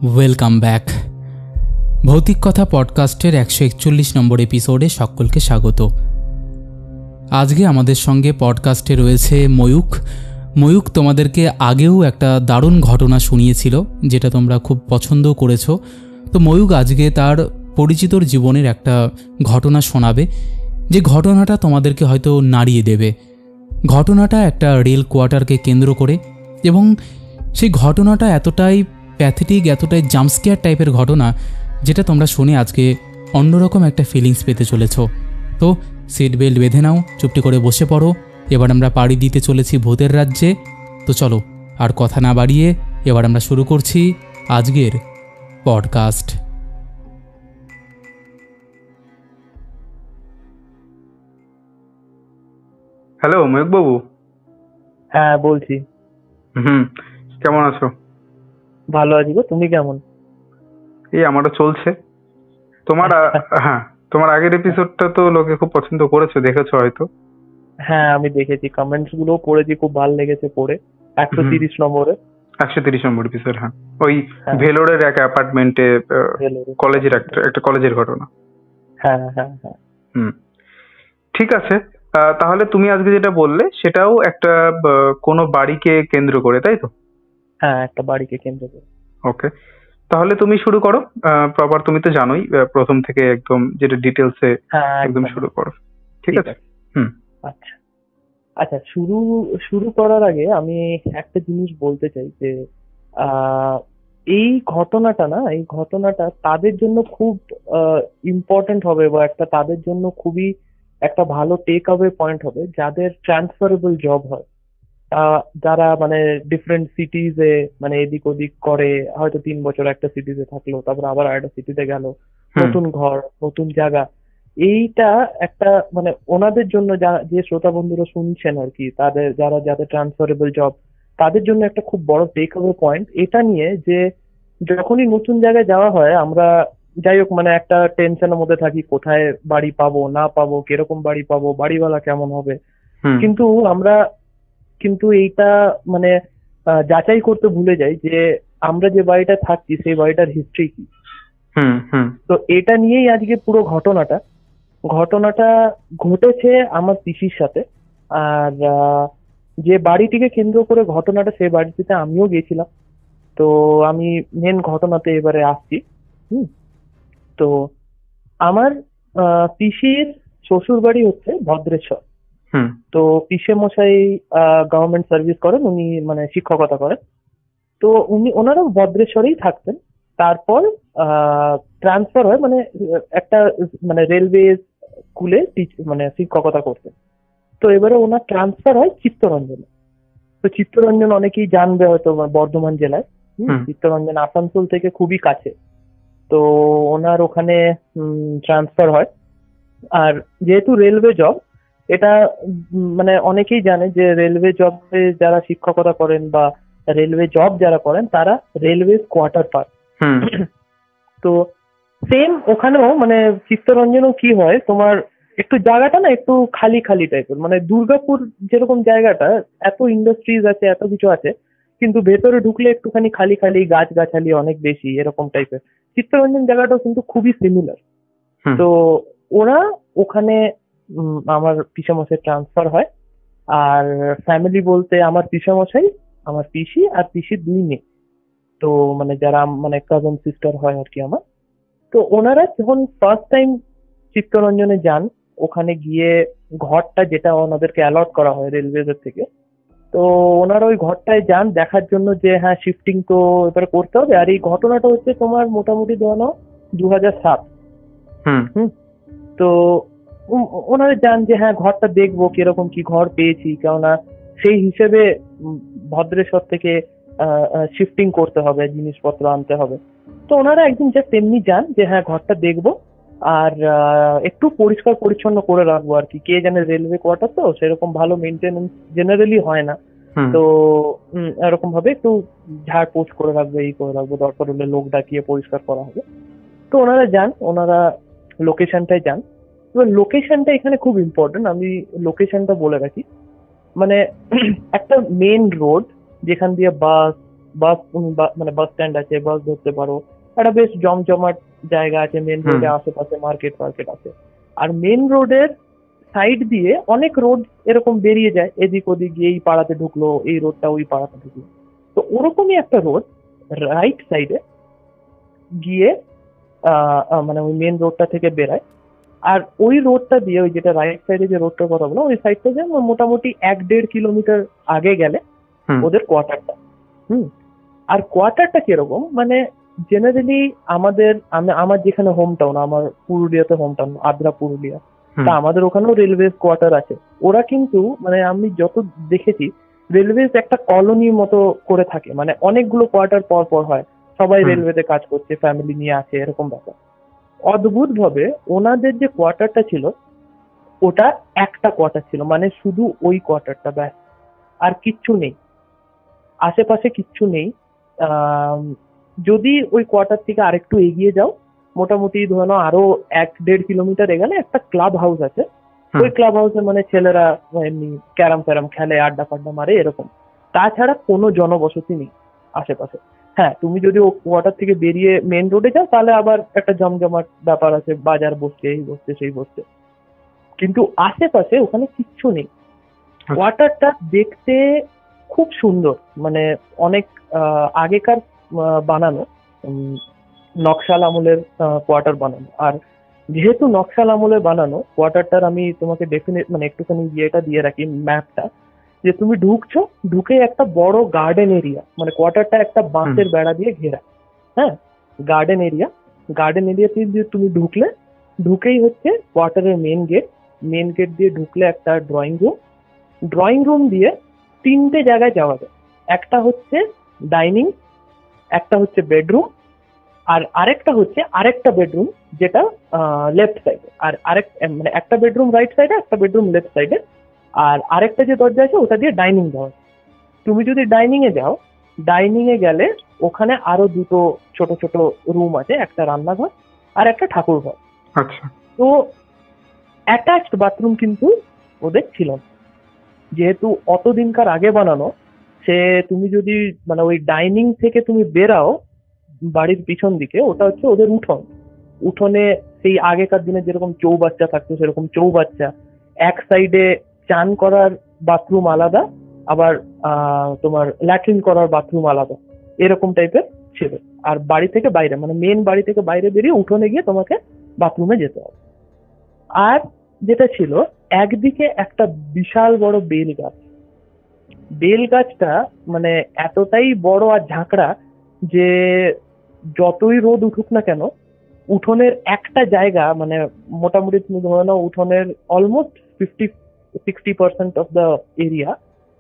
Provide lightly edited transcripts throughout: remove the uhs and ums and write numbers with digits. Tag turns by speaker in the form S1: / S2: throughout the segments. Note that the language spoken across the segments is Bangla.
S1: Welcome back. ভৌতিক কথা পডকাস্টের 141 নম্বর এপিসোডে সকলকে স্বাগত। আজকে আমাদের সঙ্গে পডকাস্টে রয়েছে ময়ূক তোমাদেরকে আগেও একটা দারুণ ঘটনা শুনিয়েছিল, যেটা তোমরা খুব পছন্দও করেছো। তো ময়ূক আজকে তার পরিচিতর জীবনের একটা ঘটনা শোনাবে, যে ঘটনাটা তোমাদেরকে হয়তো নাড়িয়ে দেবে। ঘটনাটা একটা রেল কোয়ার্টারকে কেন্দ্র করে, এবং সেই ঘটনাটা এতটাই প্যাথেটিক, এতটাই জাম্পস্কেয়ার টাইপের ঘটনা, যেটা তোমরা শুনে আজকে অন্যরকম একটা ফিলিংস পেতে চলেছ। তো সিট বেল্ট বেঁধে নাও, চুপটি করে বসে পড়ো। এবার আমরা পাড়ি দিতে চলেছি ভূতের রাজ্যে। তো চলো আর কথা না বাড়িয়ে এবার আমরা শুরু করছি আজকের পডকাস্ট।
S2: হ্যালো ময়ূক বাবু।
S3: হ্যাঁ বলছি।
S2: কেমন আছো?
S3: ভালো আছি গো, তুমি কেমন?
S2: এই আমারও চলছে। তোমার তোমার আগের এপিসোডটা তো লোকে খুব পছন্দ করেছে, দেখেছো হয়তো।
S3: হ্যাঁ আমি দেখেছি, কমেন্টস গুলো পড়েছি, খুব ভালো লেগেছে পড়ে। 130 নম্বরে
S2: 130 নম্বর এপিসোড। হ্যাঁ, ওই
S3: হ্যাঁ,
S2: ভেলোরের এক অ্যাপার্টমেন্টে কলেজের একটা কলেজের ঘটনা।
S3: হ্যাঁ হ্যাঁ হ্যাঁ।
S2: ঠিক আছে, তাহলে তুমি আজকে যেটা বললে সেটাও একটা কোনো বাড়িকে কেন্দ্র করে, তাই তো?
S3: হ্যাঁ, একটা বাড়িকে কেন্দ্র করে।
S2: ওকে, তাহলে তুমি শুরু করো। প্রপার তুমি তো জানোই, প্রথম থেকে একদম যেটা ডিটেলসে
S3: হ্যাঁ
S2: একদম
S3: একদম।
S2: শুরু করো। ঠিক আছে।
S3: আচ্ছা আচ্ছা, শুরু শুরু করার আগে আমি একটা জিনিস বলতে চাই যে আহ এই ঘটনাটা তাদের জন্য খুব ইম্পর্টেন্ট হবে, বা একটা তাদের জন্য খুবই একটা ভালো টেক অ্যাওয়ে পয়েন্ট হবে যাদের ট্রান্সফারেবল জব হয়। যারা মানে ডিফারেন্ট সিটিজে মানে এদিক ওদিক করে, হয়তো 3 বছর একটা সিটিতে থাকলো, তারপর আবার আরেকটা সিটিতে গেল, নতুন ঘর নতুন জায়গা। এইটা একটা মানে ওনাদের জন্য, যে শ্রোতা বন্ধুরা শুনছেন আর কি, যাদের ট্রান্সফারেবল জব, তাদের জন্য একটা খুব বড় টেক অ্যাওয়ে পয়েন্ট এটা নিয়ে, যে যখনই নতুন জায়গায় যাওয়া হয় আমরা যাই হোক মানে একটা টেনশনের মধ্যে থাকি, কোথায় বাড়ি পাবো না পাবো, কিরকম বাড়ি পাবো, বাড়িওয়ালা কেমন হবে। কিন্তু আমরা এইটা মানে যাচাই করতে ভুলে যাই যে আমরা যে বাড়িটা থাকছি সেই বাড়িটার হিস্ট্রি কি। তো এটা নিয়েই আজকে পুরো ঘটনাটা ঘটেছে আমার পিসির সাথে। আর যে বাড়িটিকে কেন্দ্র করে ঘটনাটা, সেই বাড়িটিতে আমিও গেছিলাম। তো আমি মেন ঘটনাতে এবারে আসছি। তো আমার পিসির শ্বশুর বাড়ি হচ্ছে ভদ্রেশ্বর। তো পিসে মশাই গভর্নমেন্ট সার্ভিস করেন, উনি মানে শিক্ষকতা করেন। তো ওনারা ভদ্রেশ্বরেই থাকতেন। তারপর ট্রান্সফার হয়, মানে একটা মানে রেলওয়ে স্কুলে মানে শিক্ষকতা করতেন। তো এবারে ওনার ট্রান্সফার হয় চিত্তরঞ্জনে। তো চিত্তরঞ্জন অনেকেই জানবে হয়তো, বর্ধমান জেলায়। চিত্তরঞ্জন আসানসোল থেকে খুবই কাছে। তো ওনার ওখানে ট্রান্সফার হয়। আর যেহেতু রেলওয়ে জব, এটা মানে অনেকেই জানে যে রেলওয়ে জবে যারা শিক্ষকতা করেন বা রেলওয়ে জব যারা করেন তারা রেলওয়ে কোয়ার্টার পান। তো সেম ওখানেও মানে চিত্তরঞ্জনেও কি হয়, তোমার একটু জায়গাটা না একটু খালি খালি টাইপের, মানে দুর্গাপুর যেরকম জায়গাটা এত ইন্ডাস্ট্রিজ আছে, এত কিছু আছে, কিন্তু ভেতরে ঢুকলে একটুখানি খালি খালি, গাছগাছালি অনেক বেশি, এরকম টাইপের। চিত্তরঞ্জন জায়গাটাও কিন্তু খুবই সিমিলার। তো ওরা ওখানে আমার পিসেমশাই ট্রান্সফার হয়। আর ফ্যামিলি বলতে আমার পিসেমশাই, আমার পিসি আর পিসির 2 মেয়ে। তো মানে যারা মানে কাজিন সিস্টার হয় আর কি আমার। তো ওনারা যখন ফার্স্ট টাইম চিত্তরঞ্জনে যান, ওখানে গিয়ে ঘরটা যেটা ওনাদেরকে অ্যালট করা হয় রেলওয়েদের থেকে, তো ওনারা ওই ঘরটায় যান দেখার জন্য যে হ্যাঁ শিফটিং তো এবারে করতে হবে। আর এই ঘটনাটা হচ্ছে তোমার মোটামুটি ধরো 2007। তো ওনারা যান যে হ্যাঁ ঘরটা দেখবো কিরকম কি ঘর পেয়েছি, কেননা সেই হিসেবে ভদ্রেশ্বর থেকে শিফটিং করতে হবে, জিনিসপত্র আনতে হবে। তো ওনারা একদিন জাস্ট এমনি যান যে হ্যাঁ ঘরটা দেখবো, আর একটু পরিষ্কার পরিচ্ছন্ন করে রাখবো আর কি। কে জানে রেলওয়ে কোয়ার্টার তো সেরকম ভালো মেনটেনেন্স জেনারেলি হয় না। তো এরকম ভাবে একটু ঝাড় পোছ করে রাখবো, এই করে রাখবো, দরকার হলে লোক ডাকিয়ে পরিষ্কার করা হবে। তো ওনারা যান, ওনারা লোকেশনটায় যান। এবার লোকেশনটা এখানে খুব ইম্পর্টেন্ট, আমি লোকেশনটা বলে রাখি। মানে একটা মেন রোড, যেখান দিয়ে বাস বাস, মানে বাস স্ট্যান্ড আছে, বাস ধরতে পারো, একটা বেশ জমজমাট জায়গা আছে, মেন রোডে আশেপাশে মার্কেট আছে। আর মেন রোডের সাইড দিয়ে অনেক রোড এরকম বেরিয়ে যায়, এদিক ওদিক গিয়ে এই পাড়াতে ঢুকলো, এই রোডটা ওই পাড়াতে ঢুকলো। তো ওরকমই একটা রোড রাইট সাইডে গিয়ে মানে ওই মেন রোডটা থেকে বেরায়। আর ওই রোডটা দিয়ে, ওই যেটা রাইট সাইডে যে রোডটার কথা বলো, ওই সাইডটা যে মোটামুটি 1-1.5 কিলোমিটার আগে গেলে ওদের কোয়ার্টারটা। আর কোয়ার্টারটা কিরকম, মানে জেনারেলি আমার যেখানে হোম টাউন, আমার পুরুলিয়াতে হোম টাউন, আদ্রা পুরুলিয়া, তা আমাদের ওখানেও রেলওয়ে কোয়ার্টার আছে। ওরা কিন্তু মানে আমি যত দেখেছি রেলওয়ে একটা কলোনির মতো করে থাকে, মানে অনেকগুলো কোয়ার্টার পর পর হয়, সবাই রেলওয়েতে কাজ করছে, ফ্যামিলি নিয়ে আছে, এরকম ব্যাপার। অদ্ভুত ভাবে ওনাদের যে কোয়ার্টারটা ছিল ওটা একটা কোয়ার্টার ছিল, মানে শুধু ওই কোয়ার্টারটা, ব্যাস, আর কিচ্ছু নেই, আশেপাশে কিচ্ছু নেই। যদি ওই কোয়ার্টার থেকে আরেকটু এগিয়ে যাও, মোটামুটি ধরো আরো 1-1.5 কিলোমিটার এগেলে একটা ক্লাব হাউস আছে। ওই ক্লাব হাউসে মানে ছেলেরা এমনি ক্যারাম ফ্যারাম খেলে, আড্ডা ফাড্ডা মারে, এরকম। তাছাড়া কোনো জনবসতি নেই আশেপাশে। হ্যাঁ, তুমি যদি ও কোয়ার্টার থেকে বেরিয়ে মেন রোডে যাও তাহলে আবার একটা জমজমাট ব্যাপার আছে, বাজার বসছে, এই বসছে সেই বসছে, কিন্তু আশেপাশে ওখানে কিচ্ছু নেই। কোয়ার্টারটা দেখতে খুব সুন্দর, মানে অনেক আগেকার বানানো, নকশাল আমলের কোয়ার্টার বানানো। আর যেহেতু নকশাল আমলে বানানো কোয়ার্টারটার, আমি তোমাকে ডেফিনেট মানে একটুখানি ইয়েটা দিয়ে রাখি, ম্যাপটা, যে তুমি ঢুকছো, ঢুকে একটা বড় গার্ডেন এরিয়া, মানে কোয়ার্টারটা একটা বাঁশের বেড়া দিয়ে ঘেরা, হ্যাঁ, গার্ডেন এরিয়াতে দিয়ে তুমি ঢুকেই হচ্ছে কোয়ার্টারের মেন গেট দিয়ে ঢুকলে একটা ড্রয়িং রুম দিয়ে 3টে জায়গায় যাওয়া যায়। একটা হচ্ছে ডাইনিং, একটা হচ্ছে বেডরুম, আর আরেকটা হচ্ছে আরেকটা বেডরুম যেটা লেফট সাইডে, আর মানে একটা বেডরুম রাইট সাইডে, একটা বেডরুম লেফট সাইডে, আর আরেকটা যে দরজা আছে ওটা দিয়ে ডাইনিং যাওয়া। তুমি যদি ডাইনিং এ যাও, ডাইনিং এ গেলে ওখানে আরো 2টো ছোট ছোট রুম আছে, একটা রান্নাঘর আর একটা ঠাকুর ঘর।
S2: আচ্ছা।
S3: তো অ্যাটাচড বাথরুম কিন্তু ওদের ছিল না, যেহেতু অতদিনকার আগে বানানো। সে তুমি যদি মানে ওই ডাইনিং থেকে তুমি বেরাও বাড়ির পিছন দিকে, ওটা হচ্ছে ওদের উঠোনে সেই আগেকার দিনে যেরকম চৌবাচ্চা থাকতো সেরকম চৌবাচ্চা, এক সাইডে চান করার বাথরুম আলাদা, আবার তোমার ল্যাট্রিন করার বাথরুম আলাদা, এরকম টাইপের ছিল। আর বাড়ি থেকে বাইরে, মানে মেন বাড়ি থেকে বাইরে বেরিয়ে উঠোনে গিয়ে তোমাকে বাথরুমে যেতে হবে। আর যেটা ছিল, একদিকে একটা বিশাল বড় বেল গাছটা মানে এতটাই বড় আর ঝাঁকড়া যে যতই রোদ উঠুক না কেন, উঠোনের একটা জায়গা, মানে মোটামুটি তুমি ধরে নাও উঠোনের অলমোস্ট 50-60% অফ দ্য এরিয়া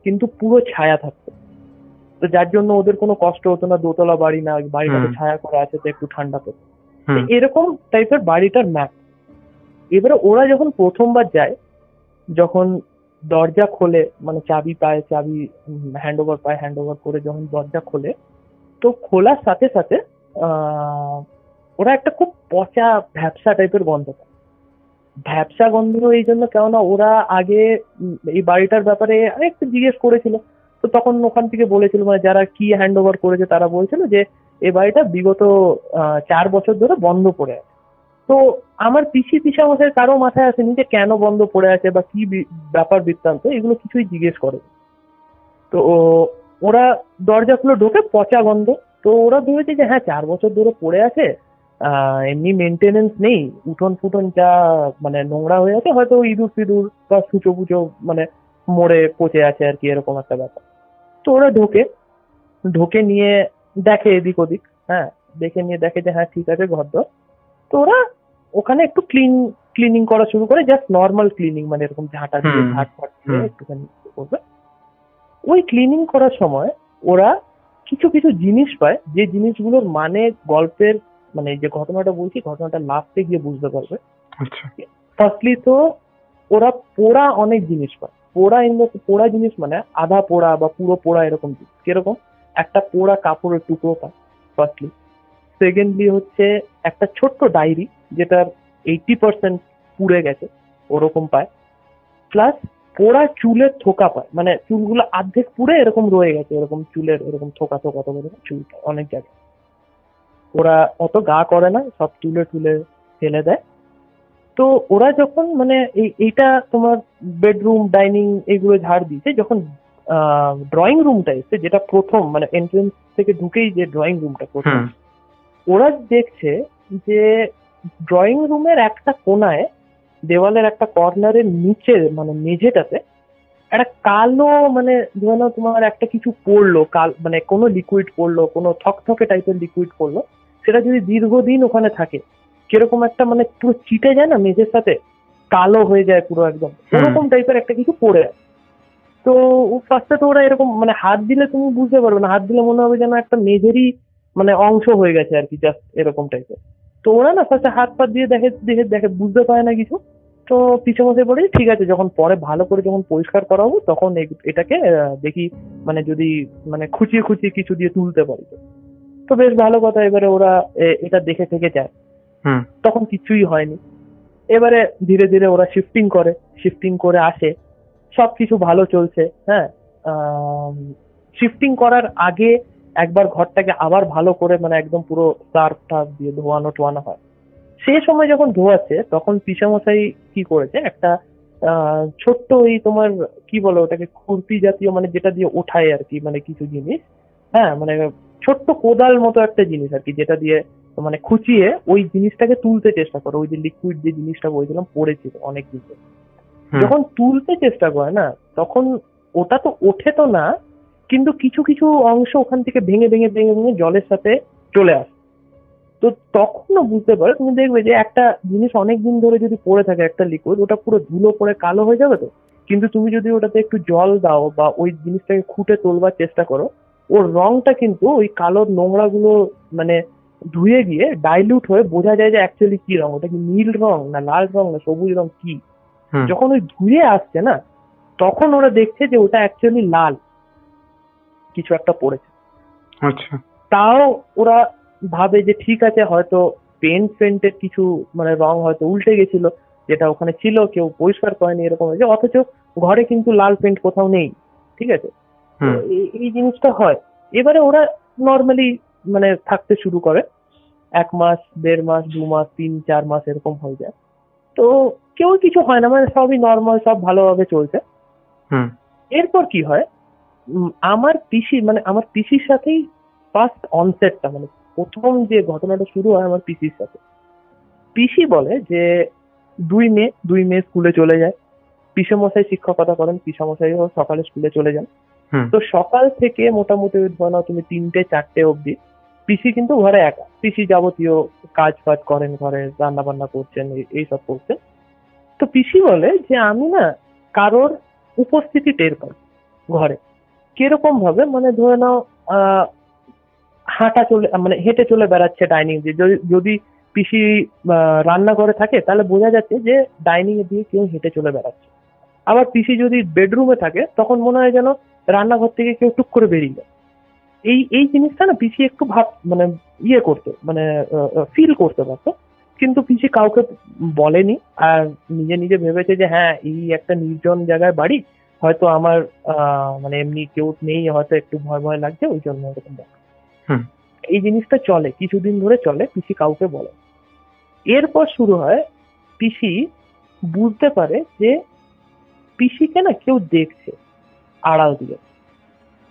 S3: কিন্তু পুরো ছায়া থাকতো। তো যার জন্য ওদের কোনো কষ্ট হতো না, দোতলা বাড়ি না, বাড়িটাতে ছায়া করে আছে তো একটু ঠান্ডা পেত। এরকম টাইপের বাড়িটার ম্যাপ। এবারে ওরা যখন প্রথমবার যায়, যখন দরজা খোলে, মানে চাবি হ্যান্ড ওভার করে যখন দরজা খোলে, তো খোলার সাথে সাথে ওরা একটা খুব পচা ভ্যাপসা টাইপের গন্ধ পায়। ভ্যাপসা গন্ধ এই জন্য, কেননা ওরা আগে এই বাড়িটার ব্যাপারে একটু জিজ্ঞেস করেছিল, তো তখন ওখান থেকে বলেছিল, মানে যারা কি হ্যান্ড ওভার করেছে তারা বলছিল যে এই বাড়িটা বিগত 4 বছর ধরে বন্ধ পড়ে আছে। তো আমার পিসামশাই কারো মাথায় আসেনি যে কেন বন্ধ পড়ে আছে বা কি ব্যাপার বৃত্তান্ত, এগুলো কিছুই জিজ্ঞেস করে। তো ওরা দরজা খুলে ঢোকে, পচা গন্ধ। তো ওরা ভেবেছে যে হ্যাঁ 4 বছর ধরে পড়ে আছে, এমনি মেনটেনেন্স নেই, উঠোন ফুটন যা মানে নোংরা হয়ে আছে, হয়তো ইঁদুর ফিদুর বা সুচো পুচো মানে মরে পচে আছে আর কি, এরকম একটা ব্যাপার। তো ওরা ঢোকে নিয়ে দেখে এদিক ওদিক, হ্যাঁ, দেখে যে হ্যাঁ ঠিক আছে ঘরদর। তো ওরা ওখানে একটু ক্লিনিং করা শুরু করে, জাস্ট নর্মাল ক্লিনিং, মানে এরকম ঝাঁটা দিয়ে ঝাঁট ফাট দিয়ে একটুখানি করবে। ওই ক্লিনিং করার সময় ওরা কিছু কিছু জিনিস পায়, যে জিনিসগুলোর মানে গল্পের, মানে যে ঘটনাটা বলছি ঘটনাটা লাস্টে গিয়ে বুঝতে পারবে। ফার্স্টলি তো ওরা পোড়া অনেক জিনিস পায়। পোড়া জিনিস মানে আধা পোড়া বা পুরো পোড়া, এরকম কিরকম একটা পোড়া কাপড়ের টুকরো পায় ফার্স্টলি। সেকেন্ডলি হচ্ছে একটা ছোট্ট ডায়েরি যেটার 80% পুড়ে গেছে, ওরকম পায়। প্লাস পোড়া চুলের থোকা পায়, মানে চুলগুলো অর্ধেক পুড়ে এরকম রয়ে গেছে, এরকম চুলের এরকম থোকা থোকা থোকা থোকা চুল পায় অনেক জায়গায়। ওরা অত গা করে না, সব তুলে তুলে ফেলে দেয়। তো ওরা যখন মানে এইটা তোমার বেডরুম ডাইনিং এগুলো ঝাড় দিয়েছে, যখন ড্রয়িং রুমটা এসছে, যেটা প্রথম মানে এন্ট্রেন্স থেকে ঢুকেই যে ড্রয়িং রুমটা প্রথম, ওরা দেখছে যে ড্রয়িং রুমের একটা কোনায় দেওয়ালের একটা কর্নারের নিচে মানে মেঝেটাতে একটা কালো মানে ধরে নাও তোমার একটা কিছু পড়লো, মানে কোনো লিকুইড পড়লো, কোনো থকথকে টাইপের লিকুইড পড়লো, সেটা যদি দীর্ঘদিন ওখানে থাকে কিরকম একটা মানে পুরো চিটে যায় না মেঝের সাথে, কালো হয়ে যায় পুরো একদম, ওরকম টাইপের একটা কিছু পড়ে আছে। তো ফার্স্টে তো ওরা এরকম মানে হাত দিলে তুমি বুঝতে পারবে না, হাত দিলে মনে হবে যেন একটা মেঝেরই মানে অংশ হয়ে গেছে আর কি, জাস্ট এরকম টাইপের। তো ওরা না ফার্স্টে হাত পা দিয়ে দেখে দেখে দেখে বুঝতে পারে না কিছু। তো পিছু মশাই বলে ঠিক আছে, যখন পরে ভালো করে যখন পরিষ্কার করা হবে তখন এটাকে দেখি মানে যদি মানে খুঁচিয়ে খুঁচিয়ে কিছু দিয়ে তুলতে পারি। তো বেশ ভালো কথা। এবারে ওরা এটা দেখে থেকে যায়, তখন কিছুই হয়নি। এবারে ধীরে ধীরে ওরা শিফটিং করে আসে, সবকিছু ভালো চলছে। হ্যাঁ, শিফটিং করার আগে একবার ঘরটাকে আবার ভালো করে মানে একদম পুরো সার্ফ টার্ফ দিয়ে ধোয়ানো টোয়ানো হয়। সেই সময় যখন ধোয়াচ্ছে তখন পিসামশাই কি করেছে, একটা ছোট্ট ওই তোমার কি বলো ওটাকে, খুরপি জাতীয় মানে যেটা দিয়ে ওঠায় আর কি, মানে কিছু জিনিস, হ্যাঁ মানে ছোট্ট কোদাল মতো একটা জিনিস আর কি, যেটা দিয়ে মানে খুঁচিয়ে ওই জিনিসটাকে তুলতে চেষ্টা করে, ওই যে লিকুইড যে জিনিসটা বলছিলাম পড়েছিল অনেক কিছু, যখন তুলতে চেষ্টা করে না তখন ওটা তো ওঠে তো না, কিন্তু কিছু কিছু অংশ ওখান থেকে ভেঙে ভেঙে ভেঙে ভেঙে জলের সাথে চলে আসে। তো তখনও বুঝতে পারো, তুমি দেখবে যে একটা জিনিস অনেক দিন ধরে যদি পড়ে থাকে একটা লিকুইড, ওটা পুরো ধুলো পড়ে কালো হয়ে যাবে। তো কিন্তু তুমি যদি ওটাতে একটু জল দাও বা ওই জিনিসটাকে খুঁটে তোলবার চেষ্টা করো, ওর রংটা কিন্তু ওই কালো নোংরা গুলো মানে ধুয়ে গিয়ে ডাইলিউট হয়ে বোঝা যায় যে অ্যাকচুয়ালি কি রং, ওটা কি নীল রং না লাল রং না সবুজ রং কি। যখন ওই ধুয়ে আসছে না তখন ওরা দেখছে যে ওটা অ্যাকচুয়ালি লাল কিছু একটা পড়েছে।
S2: আচ্ছা,
S3: তাও ওরা ভাবে যে ঠিক আছে, হয়তো পেন্টের কিছু মানে রং হয়তো উল্টে গেছিল, যেটা ওখানে ছিল কেউ পরিষ্কার করেনি এরকম হয়েছে, অথচ ঘরে কিন্তু লাল পেন্ট কোথাও নেই। ঠিক আছে, এই জিনিসটা হয়। এবারে ওরা নর্মালি মানে থাকতে শুরু করে, 1 মাস 1.5 মাস 2 মাস 3-4 মাস এরকম হয়ে যায়। তো কেউ কিছু হয় না, মানে সবই নর্মাল, সব ভালোভাবে চলছে। এরপর কি হয়, আমার পিসির সাথেই ফার্স্ট অনসেটটা মানে প্রথম যে ঘটনাটা শুরু হয় আমার পিসির সাথে। পিসি বলে যে 2 মেয়ে স্কুলে চলে যায়, পিসেমশাই শিক্ষকতা করেন, পিসামশাইও সকালে স্কুলে চলে যান। তো সকাল থেকে মোটামুটি ধরে নাও তুমি 3টে-4টে অবধি পিসি কিন্তু ঘরে একা, পিসি যাবতীয় কাজ ফাজ করেন, ঘরে রান্না বান্না করছেন, এইসব করছেন। তো পিসি বলে যে আমি না কারোর উপস্থিতি টের পাই ঘরে, কিরকম ভাবে মানে ধরে নাও হেঁটে চলে বেড়াচ্ছে ডাইনিং দিয়ে, যদি পিসি রান্নাঘরে থাকে তাহলে বোঝা যাচ্ছে যে ডাইনিং এ দিয়ে কেউ হেঁটে চলে বেড়াচ্ছে। আবার পিসি যদি বেডরুমে থাকে তখন মনে হয় যেন রান্নাঘর থেকে কেউ টুক করে বেরিয়ে যায়। এই জিনিসটা না পিসি একটু মানে করতে মানে ফিল করতে পারতো, কিন্তু পিসি কাউকে বলেনি, আর নিজে নিজে ভেবেছে যে হ্যাঁ এই একটা নির্জন জায়গায় বাড়ি, হয়তো আমার মানে এমনি কেউ নেই, হয়তো একটু ভয় ভয় লাগছে ওই জন্য এরকম দেখা। এই জিনিসটা চলে কিছুদিন ধরে চলে, পিসি কাউকে বলে। এরপর শুরু হয়, পিসি বুঝতে পারে যে পিসিকে না কেউ দেখছে আড়াল দিয়ে।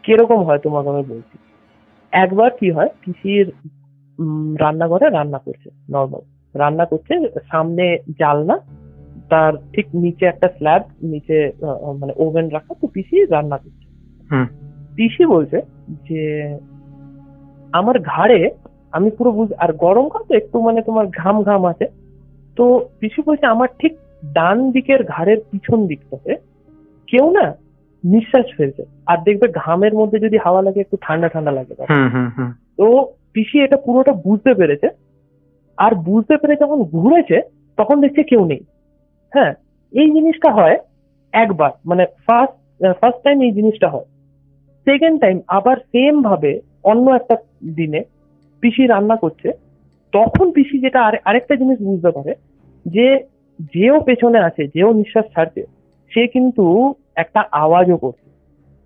S3: কিরকম হয় তোমাকে আমি বলছি। একবার কি হয়, পিসির রান্নাঘরে রান্না করছে, নর্মাল রান্না করছে, সামনে জানলা, তার ঠিক নিচে একটা স্ল্যাব, নিচে মানে ওভেন রাখা, তো পিসি রান্না করছে। পিসি বলছে যে আমার ঘাড়ে আমি পুরো আর গরমকাল তো একটু মানে তোমার ঘাম ঘাম আছে, তো পিসি বলছে আমার ঠিক ডান দিকের ঘাড়ের পিছন দিকটাতে কেউ না নিঃশ্বাস ফেলছে, আর দেখবে ঘামের মধ্যে যদি হাওয়া লাগে একটু ঠান্ডা ঠান্ডা লাগে। তো পিসি এটা পুরোটা বুঝতে পেরেছে, আর বুঝতে পেরে যখন ঘুরেছে তখন দেখছে কেউ নেই। হ্যাঁ, এই জিনিসটা হয় একবার, মানে ফার্স্ট টাইম এই জিনিসটা হয়। সেকেন্ড টাইম আবার সেম ভাবে অন্য একটা দিনে পিসি রান্না করছে, তখন পিসি আরেকটা জিনিস বুঝতে পারে যে যেও পেছনে আছে, যেও নিঃশ্বাস ছাড়ছে, সে কিন্তু একটা আওয়াজও করছে।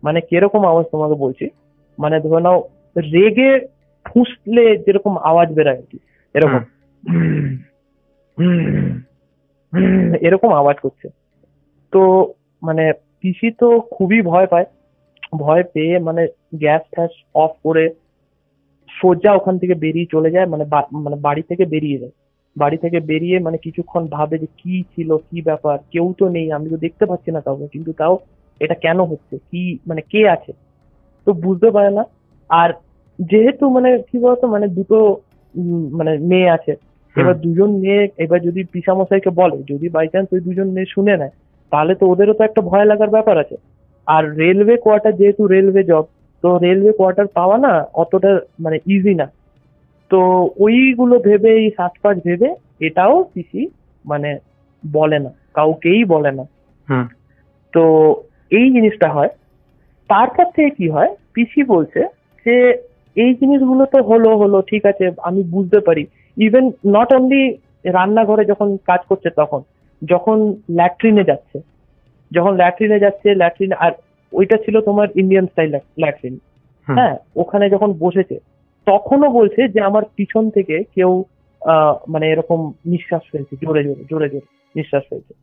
S3: মানে কিরকম আওয়াজ তোমাকে বলছি, মানে ধরে নাও রেগে ফুঁসলে যেরকম আওয়াজ বেরোয় আর কি, এরকম এরকম আওয়াজ করছে। তো মানে পিসি তো খুবই ভয় পায়, ভয় পেয়ে মানে গ্যাস ট্যাস অফ করে সোজা ওখান থেকে বেরিয়ে চলে যায়, মানে মানে বাড়ি থেকে বেরিয়ে যায়। বাড়ি থেকে বেরিয়ে মানে কিছুক্ষণ ভাবে যে কি ছিল, কি ব্যাপার, কেউ তো নেই, আমি তো দেখতে পাচ্ছি না কাউকে, কিন্তু তাও এটা কেন হচ্ছে, কি মানে কে আছে, তো বুঝতে পারে না। আর যেহেতু মানে কি বলতো, মানে দুটো মানে মেয়ে আছে, এবার দুজন মেয়ে, এবার যদি পিসামশাইকে বলে, যদি বাই চান্স ওই দুজন মেয়ে শুনে নেয়, তাহলে তো ওদেরও তো একটা ভয় লাগার ব্যাপার আছে। আর রেলওয়ে কোয়ার্টার, যেহেতু রেলওয়ে জব, তো রেলওয়ে কোয়ার্টার পাওয়া না অতটা মানে ইজি না। তো ওইগুলো ভেবে, এই সাজপাজ ভেবে এটাও পিসি মানে বলে না, কাউকেই বলে না। তো এই জিনিসটা হয়। তারপর থেকে কি হয়, পিসি বলছে যে এই জিনিসগুলো তো হলো হলো ঠিক আছে, আমি বুঝতে পারি। ইভেন নট অনলি রান্নাঘরে যখন কাজ করছে তখন, যখন ল্যাট্রিনে যাচ্ছে, ল্যাট্রিনে আর ওইটা ছিল তোমার ইন্ডিয়ান স্টাইল ল্যাট্রিন, হ্যাঁ, ওখানে যখন বসেছে তখনও বলছে যে আমার পিছন থেকে কেউ মানে এরকম নিঃশ্বাস ফেলছে, জোরে জোরে জোরে জোরে নিঃশ্বাস ফেলছে।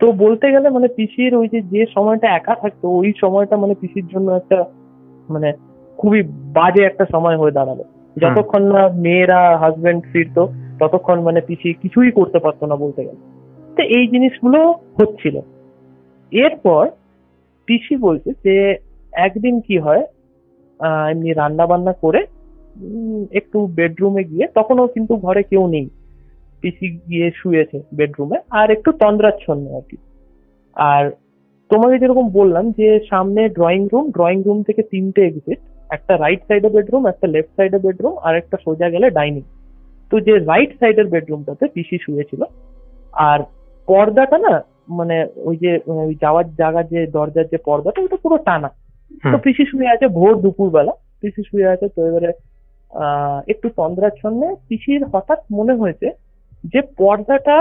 S3: তো বলতে গেলে মানে পিসির ওই যে সময়টা একা থাকতো, ওই সময়টা মানে পিসির জন্য একটা মানে খুবই বাজে একটা সময় হয়ে দাঁড়ালো। যতক্ষণ না মেয়েরা হাজবেন্ড ফিরতো ততক্ষণ মানে পিসি কিছুই করতে পারতো না বলতে গেলে। তো এই জিনিসগুলো হচ্ছিল। এরপর পিসি বলছে যে একদিন কি হয়, এমনি রান্না বান্না করে একটু বেডরুমে গিয়ে, তখনও কিন্তু ঘরে কেউ নেই, পিসি গিয়ে শুয়েছে বেডরুমে আর একটু তন্দ্রাচ্ছন্ন আর কি। আর তোমাকে যেরকম বললাম যে সামনে ড্রয়িং রুম থেকে 3টে এক্সিট, একটা রাইট সাইডে বেডরুম, একটা লেফট সাইডে বেডরুম, আর একটা সোজা গেলে ডাইনিং। তো যে রাইট সাইডের বেডরুমটাতে পিসি শুয়েছিল, আর পর্দাটা না মানে ওই যে ওই যাওয়ার জায়গার যে দরজার যে পর্দাটা, ওটা পুরো টানা। তো পিসি শুয়ে আছে ভোর দুপুর বেলা, পিসি শুয়ে আছে। তো এবারে একটু তন্দ্রাচ্ছন্নে পিসির হঠাৎ মনে হয়েছে যে পর্দাটা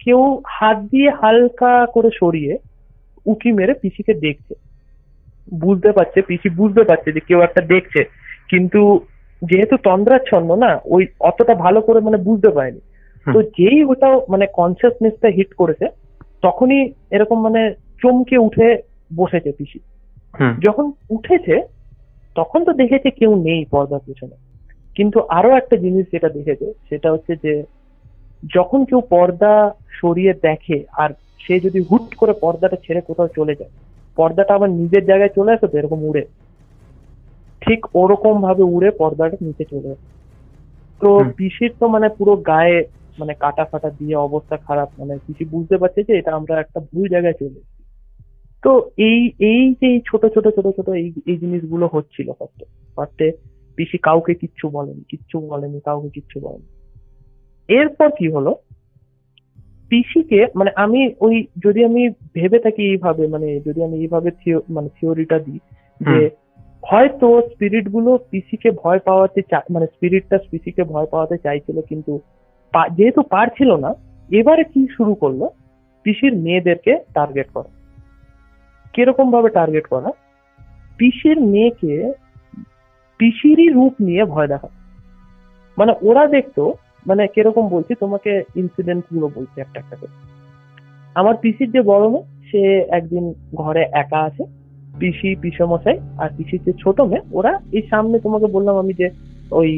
S3: কেউ হাত দিয়ে হালকা করে সরিয়ে উঁকি মেরে পিসিকে দেখছে। পিসি বুঝতে পারছে যে কেউ একটা দেখছে, কিন্তু যেহেতু তন্দ্রাচ্ছন্ন না, ওই অতটা ভালো করে মানে বুঝতে পারেনি। তো যেই ওটা মানে কনসিয়াসনেসটা হিট করেছে, তখনই এরকম মানে চমকে উঠে বসেছে পিসি। যখন উঠেছে তখন তো দেখেছে কেউ নেই পর্দার পেছনে, কিন্তু আরো একটা জিনিস যেটা দেখেছে সেটা হচ্ছে যে যখন কেউ পর্দা সরিয়ে দেখে আর সে যদি হুট করে পর্দাটা ছেড়ে কোথাও চলে যায়, পর্দাটা আবার নিজের জায়গায় চলে আসে তো এরকম উড়ে, ঠিক ওরকম ভাবে উড়ে পর্দাটা নিচে চলে আসে। তো পিসির তো মানে পুরো গায়ে মানে কাটা ফাটা দিয়ে অবস্থা খারাপ, মানে পিসি বুঝতে পারছে যে এটা আমরা একটা ভুল জায়গায় চলে এসেছি। তো এই এই যে ছোট ছোট ছোট ছোট এই জিনিসগুলো হচ্ছিল ফার্স্টে পিসি কাউকে কিচ্ছু বলেনি, কাউকে কিচ্ছু বলেনি। এরপর কি হলো, পিসিকে মানে আমি ওই যদি আমি ভেবে থাকি এইভাবে, মানে যদি আমি এইভাবে মানে থিওরিটা দিই যে হয়তো স্পিরিট গুলো পিসিকে ভয় পাওয়াতে মানে স্পিরিটটা পিসিকে ভয় পাওয়াতে চাইছিল, কিন্তু যেহেতু পারছিল না, এবারে কি শুরু করলো, পিসির মেয়েদেরকে টার্গেট করা। কিরকম ভাবে টার্গেট করা, পিসির মেয়েকে পিসিরই রূপ নিয়ে ভয় দেখা। মানে ওরা দেখতো, মানে কিরকম বলছি তোমাকে, ইনসিডেন্ট গুলো বলছি একটা একটা করে। আমার পিসির যে বড় মেয়ে, সে একদিন ঘরে একা আছে, পিসমশাই আর পিসির যে ছোট মেয়ে, ওরা এই সামনে তোমাকে বললাম আমি যে ওই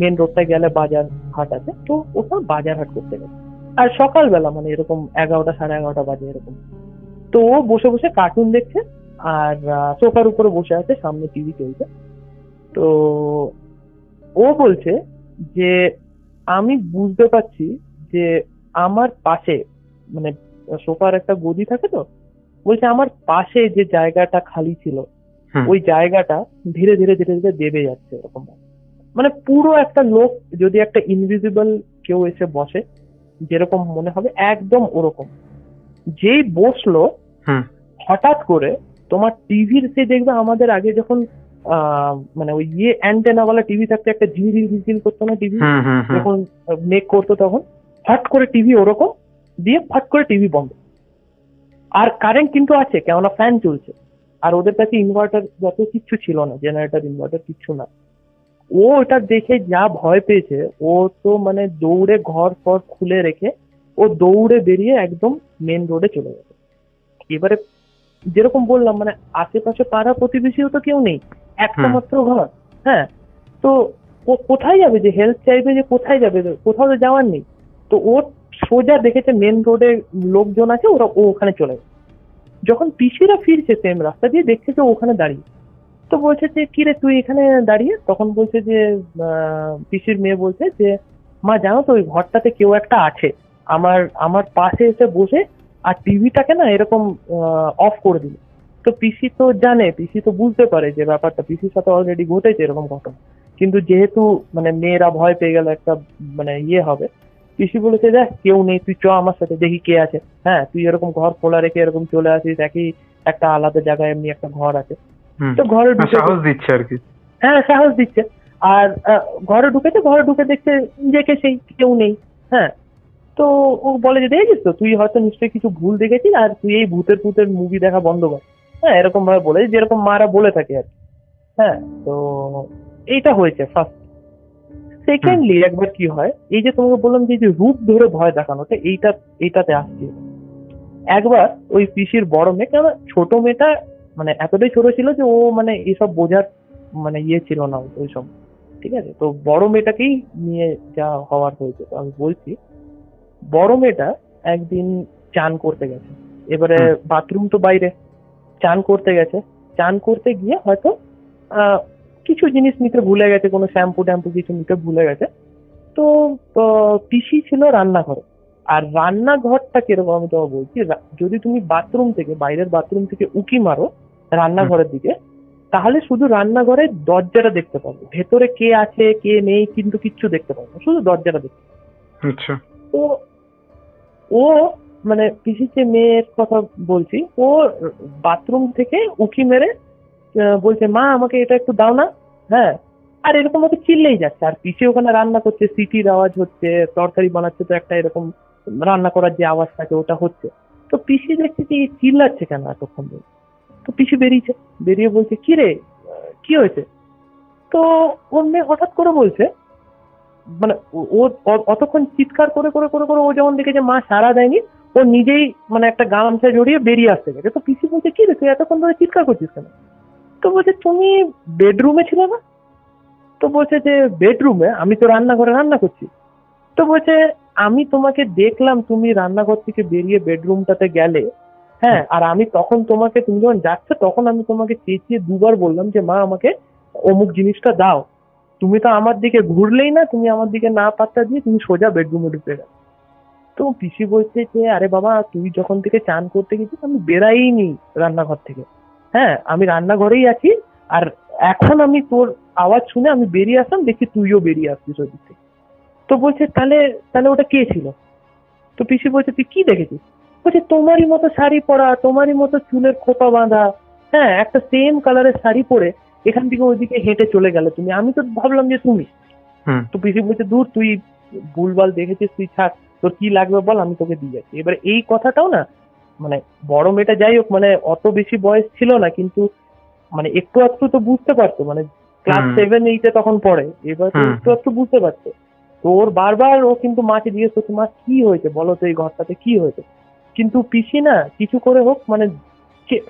S3: মেন রোডটা গেলে বাজার হাট আছে, তো ওটা বাজার হাট করতে গেছে। আর সকালবেলা মানে এরকম 11টা 11:30 বাজে এরকম। তো ও বসে বসে কার্টুন দেখছে আর সোফার উপরে বসে আছে, সামনে টিভি চলছে। তো ও বলছে যে আমি বুঝতে পারছি যে আমার পাশে মানে সোফার একটা গদি থাকে, তো বলছে আমার পাশে যে জায়গাটা খালি ছিল ওই জায়গাটা ধীরে ধীরে ধীরে ধীরে দেবে যাচ্ছে এরকম। মানে পুরো একটা লোক যদি একটা ইনভিজিবল কেউ এসে বসে যেরকম মনে হবে, একদম ওরকম। যেই বসলো হঠাৎ করে তোমার টিভির, সে দেখবে আমাদের আগে যখন মানে ওই অ্যান্টেনাওয়ালা টিভি থাকতে একটা ঝিলঝিল ঝিলঝিল করতো না টিভি, যখন মেক করতো তখন ফট করে টিভি ওরকম দিয়ে ফট করে টিভি বন্ধ। আর কারেন্ট কিন্তু আছে, কেননা ফ্যান চলছে, আর ওদের কাছে ইনভার্টার যত কিচ্ছু ছিল না, জেনারেটর ইনভার্টার কিচ্ছু না। ও ওটা দেখে যা ভয় পেয়েছে, ও তো মানে দৌড়ে ঘর ফর খুলে রেখে ও দৌড়ে বেরিয়ে একদম মেন রোডে চলে গেছে। এবারে যেরকম বললাম, মানে আশেপাশে পাড়া প্রতিবেশীও তো কেউ নেই, একটা
S2: হুম।
S3: মাত্র ঘর। হ্যাঁ, তো ও কোথায় যাবে, যে হেল্প চাইবে, যে কোথায় যাবে, কোথাও তো যাওয়ার নেই। তো ও সোজা দেখেছে মেন রোডে লোকজন আছে, ও ওখানে চলে গেছে। যখন পিসিরা ফিরছে সেম রাস্তা দিয়ে, দেখছে যে ও ওখানে দাঁড়িয়ে। তো বলছে যে কি রে তুই এখানে দাঁড়িয়ে, তখন বলছে যে পিসির মেয়ে বলছে যে মা জানো তো ওই ঘরটাতে কেউ একটা আছে, আমার আমার পাশে এসে বসে আর টিভিটাকে না এরকম অফ করে দিল। তো পিসি তো জানে, পিসি তো বুঝতে পারে যে ব্যাপারটা পিসির সাথে অলরেডি ঘটেছে এরকম ঘটনা, কিন্তু যেহেতু মানে মেয়েরা ভয় পেয়ে গেল একটা মানে ইয়ে হবে, পিসি বলেছে দেখ কেউ নেই, তুই চ আমার সাথে দেখি কে আছে। হ্যাঁ, তুই এরকম ঘর খোলা রেখে এরকম চলে আসিস, একই একটা আলাদা জায়গায় এমনি একটা ঘর আছে।
S2: হুম।
S3: তো ঘরে
S2: না,
S3: ঢুকে,
S2: সাহস দিচ্ছে আর কি।
S3: হ্যাঁ সাহস দিচ্ছে। আর ঘরে ঢুকেছে, ঘরে ঢুকে দেখছে যে সেই কেউ নেই। হ্যাঁ, তো ও বলে যে দেখেছিস তো, তুই হয়তো নিশ্চয়ই কিছু ভুল দেখেছিস, আর তুই এই ভূতের ভূতের মুভি দেখা বন্ধ কর। হ্যাঁ, এরকম ভাবে বলে, যেরকম মারা বলে থাকে আর কি। হ্যাঁ, তো এইটা হয়েছে ফার্স্ট।
S2: হুম।
S3: সেকেন্ডলি একবার কি হয়, এই যে তোমাকে বললাম যে এই যে রূপ ধরে ভয় দেখানোটা, এইটাতে আসছে। একবার ওই পিসির বড় মেয়ে, কেন ছোট মেয়েটা মানে এতটাই ছোট ছিল যে ও মানে এসব বোঝার মানে ইয়ে ছিল না ওই সব। ঠিক আছে, তো বড় মেয়েটাকেই নিয়ে যা হওয়ার হয়েছে। তো আমি বলছি, বড় মেয়েটা একদিন চান করতে গেছে। এবারে
S2: হুম।
S3: বাথরুম তো বাইরে, চান করতে গেছে। চান করতে গিয়ে হয়তো আহ, কিছু জিনিস নিতে ভুলে গেছে, কোনো শ্যাম্পু ট্যাম্পু কিছু নিতে ভুলে গেছে। তো পিসি ছিল রান্নাঘরে। আর রান্নাঘরটা কিরকম আমি তোমাকে বলছি, যদি তুমি বাথরুম থেকে, বাইরের বাথরুম থেকে উকি মারো
S2: হুম।
S3: রান্নাঘরের দিকে, তাহলে শুধু রান্নাঘরের দরজাটা দেখতে পাবে, ভেতরে কে আছে কে নেই কিন্তু কিচ্ছু দেখতে পাবে না, শুধু দরজাটা দেখতে পাবে।
S2: আচ্ছা।
S3: তো ও মানে পিসির যে মেয়ের কথা বলছি, ও বাথরুম থেকে উকি মেরে বলছে মা আমাকে এটা একটু দাও না। হ্যাঁ, আর এরকম ভাবে চিল্লেই যাচ্ছে, আর পিসি ওখানে রান্না করছে, সিটির আওয়াজ হচ্ছে, তরকারি বানাচ্ছে, তো একটা এরকম রান্না করার যে আওয়াজ থাকে ওটা হচ্ছে। তো পিসি দেখছে যে এই চিল্লাচ্ছে কেন এতক্ষণ ধরে। তো পিসি বেরিয়েছে, বেরিয়ে বলছে কি রে, কি হয়েছে। তো ওর মেয়ে হঠাৎ করে বলছে, মানে ও অতক্ষণ চিৎকার করে করে করে করে ও যখন দেখেছে মা সাড়া দেয়নি, ও নিজেই মানে একটা গামছা জড়িয়ে বেরিয়ে আসতে গেছে। তো পিসি বলছে কি রে তুই এতক্ষণ ধরে চিৎকার করছিস কেন। তো বলছে তুমি বেডরুমে ছিল না। তো বলছে যে বেডরুমে, আমি তো রান্নাঘরে রান্না করছি। তো বলছে আমি তোমাকে দেখলাম তুমি রান্নাঘর থেকে বেরিয়ে বেডরুমটাতে গেলে। হ্যাঁ, আর আমি তখন তোমাকে, তুমি যখন যাচ্ছ তখন আমি তোমাকে চেঁচিয়ে দুবার বললাম যে মা আমাকে অমুক জিনিসটা দাও। তুমি তো আমার দিকে ঘুরলেই না, তুমি আমার দিকে না পাত্তা দিয়ে তুমি সোজা বেডরুমে ঢুকে গেলে। তো পিসি বলছে যে আরে বাবা তুই যখন থেকে চান করতে গেছিস আমি বেরাইনি রান্নাঘর থেকে। হ্যাঁ, আমি রান্নাঘরেই আছি, আর এখন আমি তোর আওয়াজ শুনে আমি বেরিয়ে আসলাম, দেখি তুইও বেরিয়ে আসছিস ওদিক থেকে। তো বলছে তাহলে তাহলে ওটা কে ছিল। তো পিসি বলছে তুই কি দেখেছিস। বলছে তোমারই মতো শাড়ি পরা, তোমারই মতো চুলের খোপা বাঁধা, হ্যাঁ একটা সেম কালারের শাড়ি পরে এখান থেকে ওইদিকে হেঁটে চলে গেলে তুমি, আমি তো ভাবলাম যে তুমি।
S2: হুম।
S3: তো পিসি বলছে দূর তুই ভুলভাল দেখেছিস, তুই ছাড়, তোর কি লাগবে বল আমি তোকে দিয়ে যাচ্ছি। এবারে এই কথাটাও না, মানে বড় মেয়েটা যাই হোক মানে অত বেশি বয়স ছিল না, কিন্তু মানে একটু একটু তো বুঝতে পারতো, মানে ক্লাস
S2: হুম।
S3: 7-8 তখন পড়ে, এবার তো
S2: হুম।
S3: একটু একটু বুঝতে পারতো। তো ওর বারবার ও কিন্তু মাকে জিজ্ঞেস করছে মা কি হয়েছে বলো তো, এই ঘরটাতে কি হয়েছে। কিন্তু পিসি না কিছু করে হোক মানে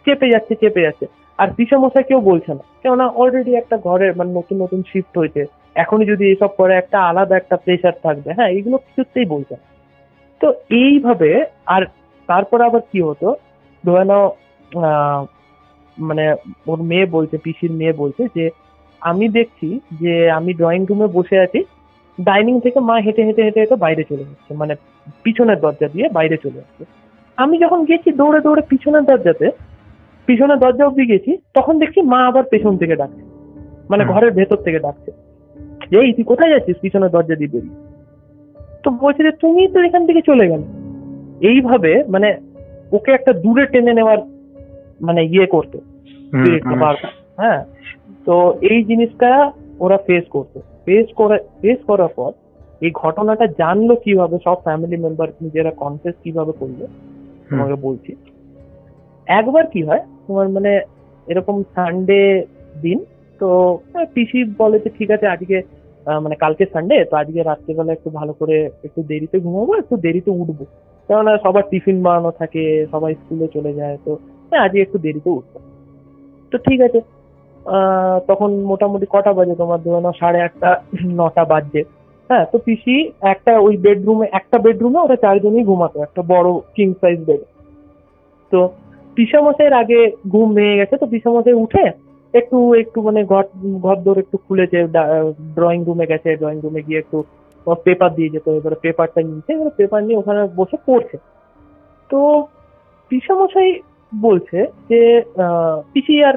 S3: চেপে যাচ্ছে চেপে যাচ্ছে। আর পিসে মশাই কেউ বলছে না, কেননা অলরেডি একটা ঘরে মানে নতুন নতুন শিফট হয়েছে, এখনই যদি এসব করে একটা আলাদা একটা প্রেশার থাকবে। হ্যাঁ, এগুলো কিছুতেই বলছে না। তো এইভাবে, আর তারপর আবার কি হতো, ধরে নাও আহ, মানে ওর মেয়ে বলছে, পিসির মেয়ে বলছে যে আমি দেখছি যে আমি ড্রয়িং রুমে বসে আছি, ডাইনিং থেকে মা হেঁটে হেঁটে হেঁটে হেঁটে বাইরে চলে যাচ্ছে, মানে পিছনের দরজা দিয়ে বাইরে চলে যাচ্ছে। আমি যখন গেছি দৌড়ে দৌড়ে পিছনের দরজা অব্দি গেছি, তখন দেখছি মা আবার পেছন থেকে ডাকছে, মানে
S2: হুম।
S3: ঘরের ভেতর থেকে ডাকছে, এই তুই কোথায় যাচ্ছিস পিছনের দরজা দিয়ে বেরিয়ে। তো বলছে যে তুমি তো এখান থেকে চলে গেলে। এইভাবে মানে ওকে একটা দূরে টেনে নেওয়ার মানে ইয়ে করতো,
S2: হুম।
S3: স্পিরিটটা
S2: হুম।
S3: বারবার। হ্যাঁ, তো এই জিনিসটা ওরা ফেস করার পর এই ঘটনাটা জানলো কিভাবে, সব ফ্যামিলি মেম্বার নিজেরা কনফেস কিভাবে করলো
S2: হুম।
S3: তোমাকে বলছি। একবার কি হয় তোমার মানে এরকম সানডে দিন, তো পিসি বলে যে ঠিক আছে আজকে মানে কালকে সানডে, তো আজকে রাত্রেবেলা একটু ভালো করে একটু দেরিতে ঘুমাবো, একটু দেরিতে উঠবো, কেননা সবার টিফিন বানানো থাকে, সবাই স্কুলে চলে যায়, তো আজকে একটু দেরিতে উঠবো। তো ঠিক আছে, তখন মোটামুটি কটা বাজে তোমার, ধরে নাও 8:30 9টা বাজছে। হ্যাঁ, তো পিসি ওই একটা বেডরুমে ওরা 4জনই ঘুমাতো, একটা বড় কিং সাইজ বেড। তো পিসামশাইয়ের আগে ঘুম ভেঙে গেছে, তো পিসামশাই উঠে একটু একটু মানে ঘর দোর একটু খুলেছে, ড্রয়িং রুমে গেছে, ড্রয়িং রুমে গিয়ে একটু পেপার দিয়ে যেত, এবারে পেপারটা নিয়েছে, এবারে পেপার নিয়ে ওখানে বসে পড়ছে। তো পিসামশাই বলছে যে পিসি আর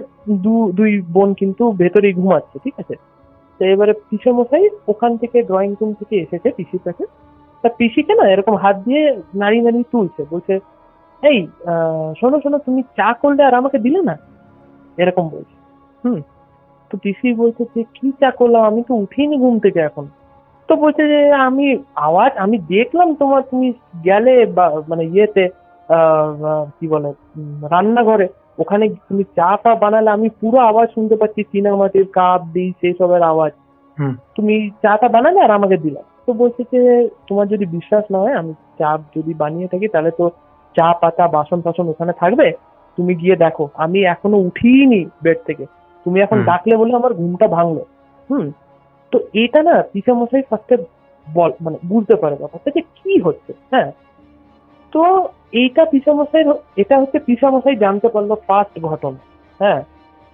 S3: দুই বোন কিন্তু ভেতরেই ঘুমাচ্ছে, ঠিক আছে। তো এবারে পিসামশাই ওখান থেকে ড্রয়িং রুম থেকে এসেছে পিসির কাছে, তা পিসিকে না এরকম হাত দিয়ে নাড়িয়ে নাড়িয়ে তুলছে, বলছে এই শোনো শোনো, তুমি চা করলে আর আমাকে দিলে না, এরকম বলছে। হুম। তো পিসি বলছে যে কি চা করলাম, আমি তো উঠিনি ঘুম থেকে এখন। তো বলছে যে আমি দেখলাম তুমি গেলে বা মানে ইয়েতে কি বলে রান্নাঘরে, ওখানে তুমি চা টা বানালে, আমি পুরো আওয়াজ শুনতে পাচ্ছি, চীনামাটির কাপ দিই সেই সবের আওয়াজ।
S2: হুম।
S3: তুমি চাটা বানালে আর আমাকে দিলা। তো বলছে যে তোমার যদি বিশ্বাস না হয়, আমি চা যদি বানিয়ে থাকি তাহলে তো চা পাতা বাসন টাসন ওখানে থাকবে, তুমি গিয়ে দেখো, আমি এখনো উঠিনি বেড থেকে, তুমি এখন ডাকলে বলে আমার ঘুমটা ভাঙলো। হুম। তো এটা না পিসামশাই ফার্স্টে মানে বুঝতে পারে ব্যাপারটা যে কি হচ্ছে। হ্যাঁ। তো এটা হচ্ছে পিসামশাই জানতে পারলো ফার্স্ট ঘটনা। হ্যাঁ।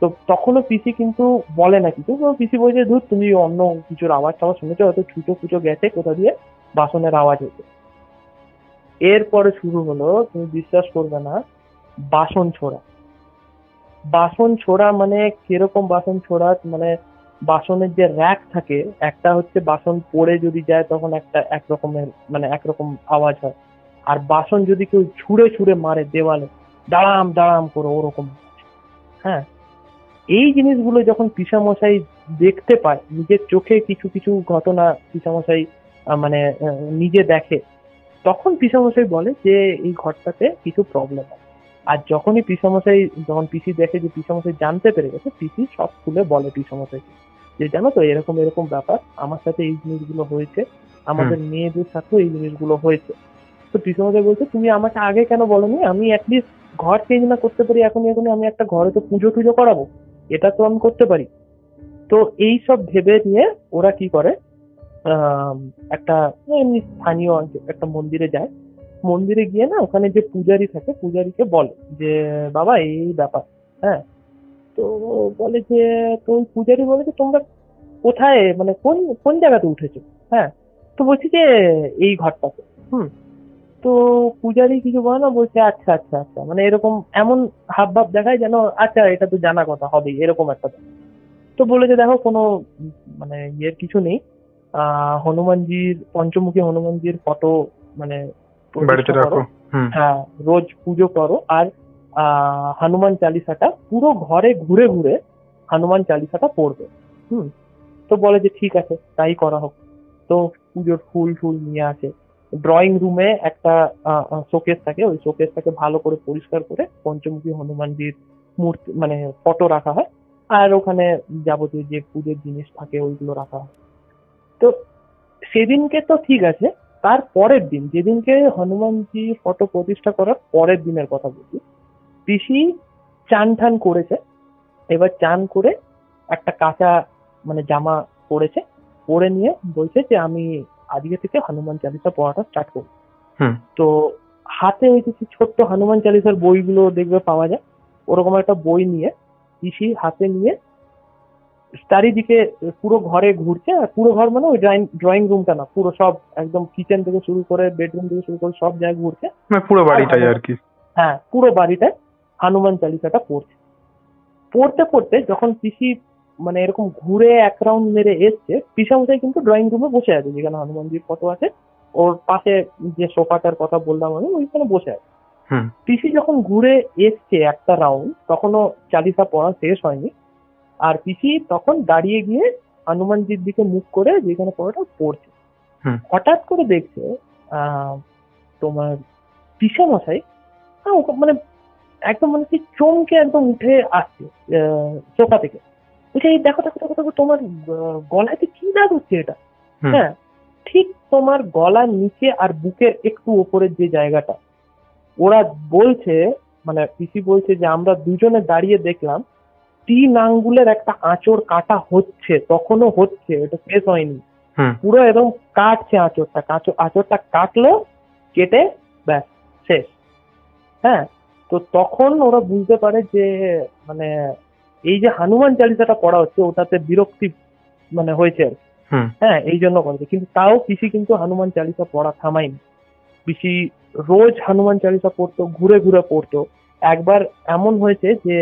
S3: তো তখনও পিসি কিন্তু বলে না কিছু, পিসি বলছে ধুর, তুমি অন্য কিছুর আওয়াজ টাওয়াজ শুনেছো, হয়তো ছুটো ফুটো গেছে কোথা দিয়ে, বাসনের আওয়াজ হয়েছে। এরপরে শুরু হলো, তুমি বিশ্বাস করবে না, বাসন ছোড়া। বাসন ছোড়া মানে কিরকম বাসন ছোড়া, মানে বাসনের যে র্যাক থাকে, একটা হচ্ছে বাসন পড়ে যদি যায় তখন একটা একরকমের মানে একরকম আওয়াজ হয়, আর বাসন যদি কেউ ছুঁড়ে ছুঁড়ে মারে দেওয়ালে, দাঁড়াম দাঁড়াম করে, ওরকম। হ্যাঁ। এই জিনিসগুলো যখন পিসামশাই দেখতে পায় নিজের চোখে, কিছু কিছু ঘটনা পিসামশাই মানে নিজে দেখে, তখন পিসামশাই বলে যে এই ঘরটাতে কিছু প্রবলেম আছে। আর যখন পিসি দেখে যে পিসামশাই জানতে পেরে গেছে, পিসি সব খুলে বলে পিসামশাইকে যে জানো তো এরকম এরকম ব্যাপার, আমার সাথে এই জিনিসগুলো হয়েছে, আমাদের মেয়েদের সাথেও এই জিনিসগুলো হয়েছে। তো পিসমশাই বলছে তুমি আমাকে আগে কেন বলোনি, আমি অ্যাটলিস্ট ঘর চেঞ্জ না করতে পারি এখনই এখনই, আমি একটা ঘরে তো পুজো টুজো করাবো, এটা তো আমি করতে পারি। তো এই সব ভেবে নিয়ে ওরা কি করে, আম, একটা এমনি স্থানীয় একটা মন্দিরে যায়। মন্দিরে গিয়ে না ওখানে যে পূজারি থাকে, পূজারীকে বলে যে বাবা এই ব্যাপার। হ্যাঁ। তো বলে যে, তো ওই পূজারি বলে যে তোমরা কোথায় মানে কোন কোন জায়গাতে উঠেছো। হ্যাঁ। তো বলছি যে এই ঘরটাতে। হুম। তো পূজারি কিছু বলে না, বলছে আচ্ছা আচ্ছা আচ্ছা, মানে এরকম এমন হাব ভাব দেখায় যেন আচ্ছা এটা তো জানা কথা হবে, এরকম একটা ব্যাপার। তো বলে যে দেখো কোনো মানে ইয়ের কিছু নেই, হনুমানজির পঞ্চমুখী হনুমানজির ফটো মানে
S2: বাড়িতে
S3: প্রতিষ্ঠা করো।
S2: রাখো। হুম।
S3: হ্যাঁ, রোজ পুজো করো, আর হনুমান চালিসাটা পুরো ঘরে ঘুরে ঘুরে হনুমান চালিসাটা পড়বে। হুম। তো বলে যে ঠিক আছে তাই করা হোক। তো পুজোর ফুল ফুল নিয়ে আসে। ড্রয়িং রুমে একটা শোকেস থাকে, ওই শোকেসটাকে ভালো করে পরিষ্কার করে পঞ্চমুখী হনুমানজির মূর্তি মানে ফটো রাখা হয়, আর ওখানে যাবতীয় যে পুজোর জিনিস থাকে ওইগুলো রাখা হয়। তো সেদিনকে তো ঠিক আছে, তার পরের দিন যেদিনকে হনুমানজি ফটো প্রতিষ্ঠা করার পরের দিনের কথা বলছি, পিসি চান ঠান করেছে। এবার চান করে একটা কাঁচা মানে জামা পরেছে, পরে নিয়ে বলছে যে আমি আজকে থেকে হনুমান চালিসা পড়াটা স্টার্ট করবো।
S2: হুম।
S3: তো হাতে ওই যে ছোট্ট হনুমান চালিসার বইগুলো দেখবে পাওয়া যায়, ওরকম একটা বই নিয়ে পিসি হাতে নিয়ে চারিদিকে পুরো ঘরে ঘুরছে। আর পুরো ঘর মানে ওই ড্রয়িং রুমটা না, পুরো সব একদম কিচেন থেকে শুরু করে বেডরুম থেকে শুরু করে সব জায়গায় ঘুরছে।
S2: মানে পুরো
S3: আর
S2: বাড়িটাই আর কি।
S3: হ্যাঁ, পুরো বাড়িটায় হনুমান চালিসাটা পড়ছে। পড়তে পড়তে যখন পিসি মানে এরকম ঘুরে এক রাউন্ড মেরে এসছে, পিসামশাই কিন্তু ড্রয়িং রুমে বসে আছে, যেখানে হনুমানজির ফটো আছে, ওর পাশে যে সোফাটার কথা বললাম আমি, ওইখানে বসে আছে।
S2: হুম।
S3: পিসি যখন ঘুরে এসছে একটা রাউন্ড, তখনও চালিসা পড়া শেষ হয়নি, আর পিসি তখন দাঁড়িয়ে গিয়ে হনুমানজির দিকে মুখ করে যেখানে পড়াটা পড়ছে।
S2: হুম।
S3: হঠাৎ করে দেখছে তোমার পিসামশাই মানে একদম মানে কি চমকে একদম উঠে আসছে সোফা থেকে। বলছে, এই দেখো দেখো দেখো দেখো, তোমার গলাতে কি দাগ হচ্ছে এটা?
S2: হুম।
S3: হ্যাঁ, ঠিক তোমার গলার নিচে আর বুকের একটু ওপরের যে জায়গাটা, ওরা বলছে, মানে পিসি বলছে যে আমরা দুজনে দাঁড়িয়ে দেখলাম 3 আঙ্গুলের একটা আঁচড় কাটা হচ্ছে, তখনও হচ্ছে, এটা শেষ হয়নি,
S2: হুম।
S3: পুরো একদম কাটছে আঁচড়টা, আঁচড়টা কাটলো, কেটে ব্যাস শেষ। হ্যাঁ, তো তখন ওরা বুঝতে পারে যে মানে এই যে হনুমান চালিসাটা পড়া হচ্ছে ওটাতে বিরক্তি মানে হয়েছে আর কি।
S2: হুম।
S3: হ্যাঁ, এই জন্য করেছে, কিন্তু তাও পিসি কিন্তু হনুমান চালিসা পড়া থামায়নি। পিসি রোজ হনুমান চালিসা পড়তো, ঘুরে ঘুরে পড়তো। একবার এমন হয়েছে যে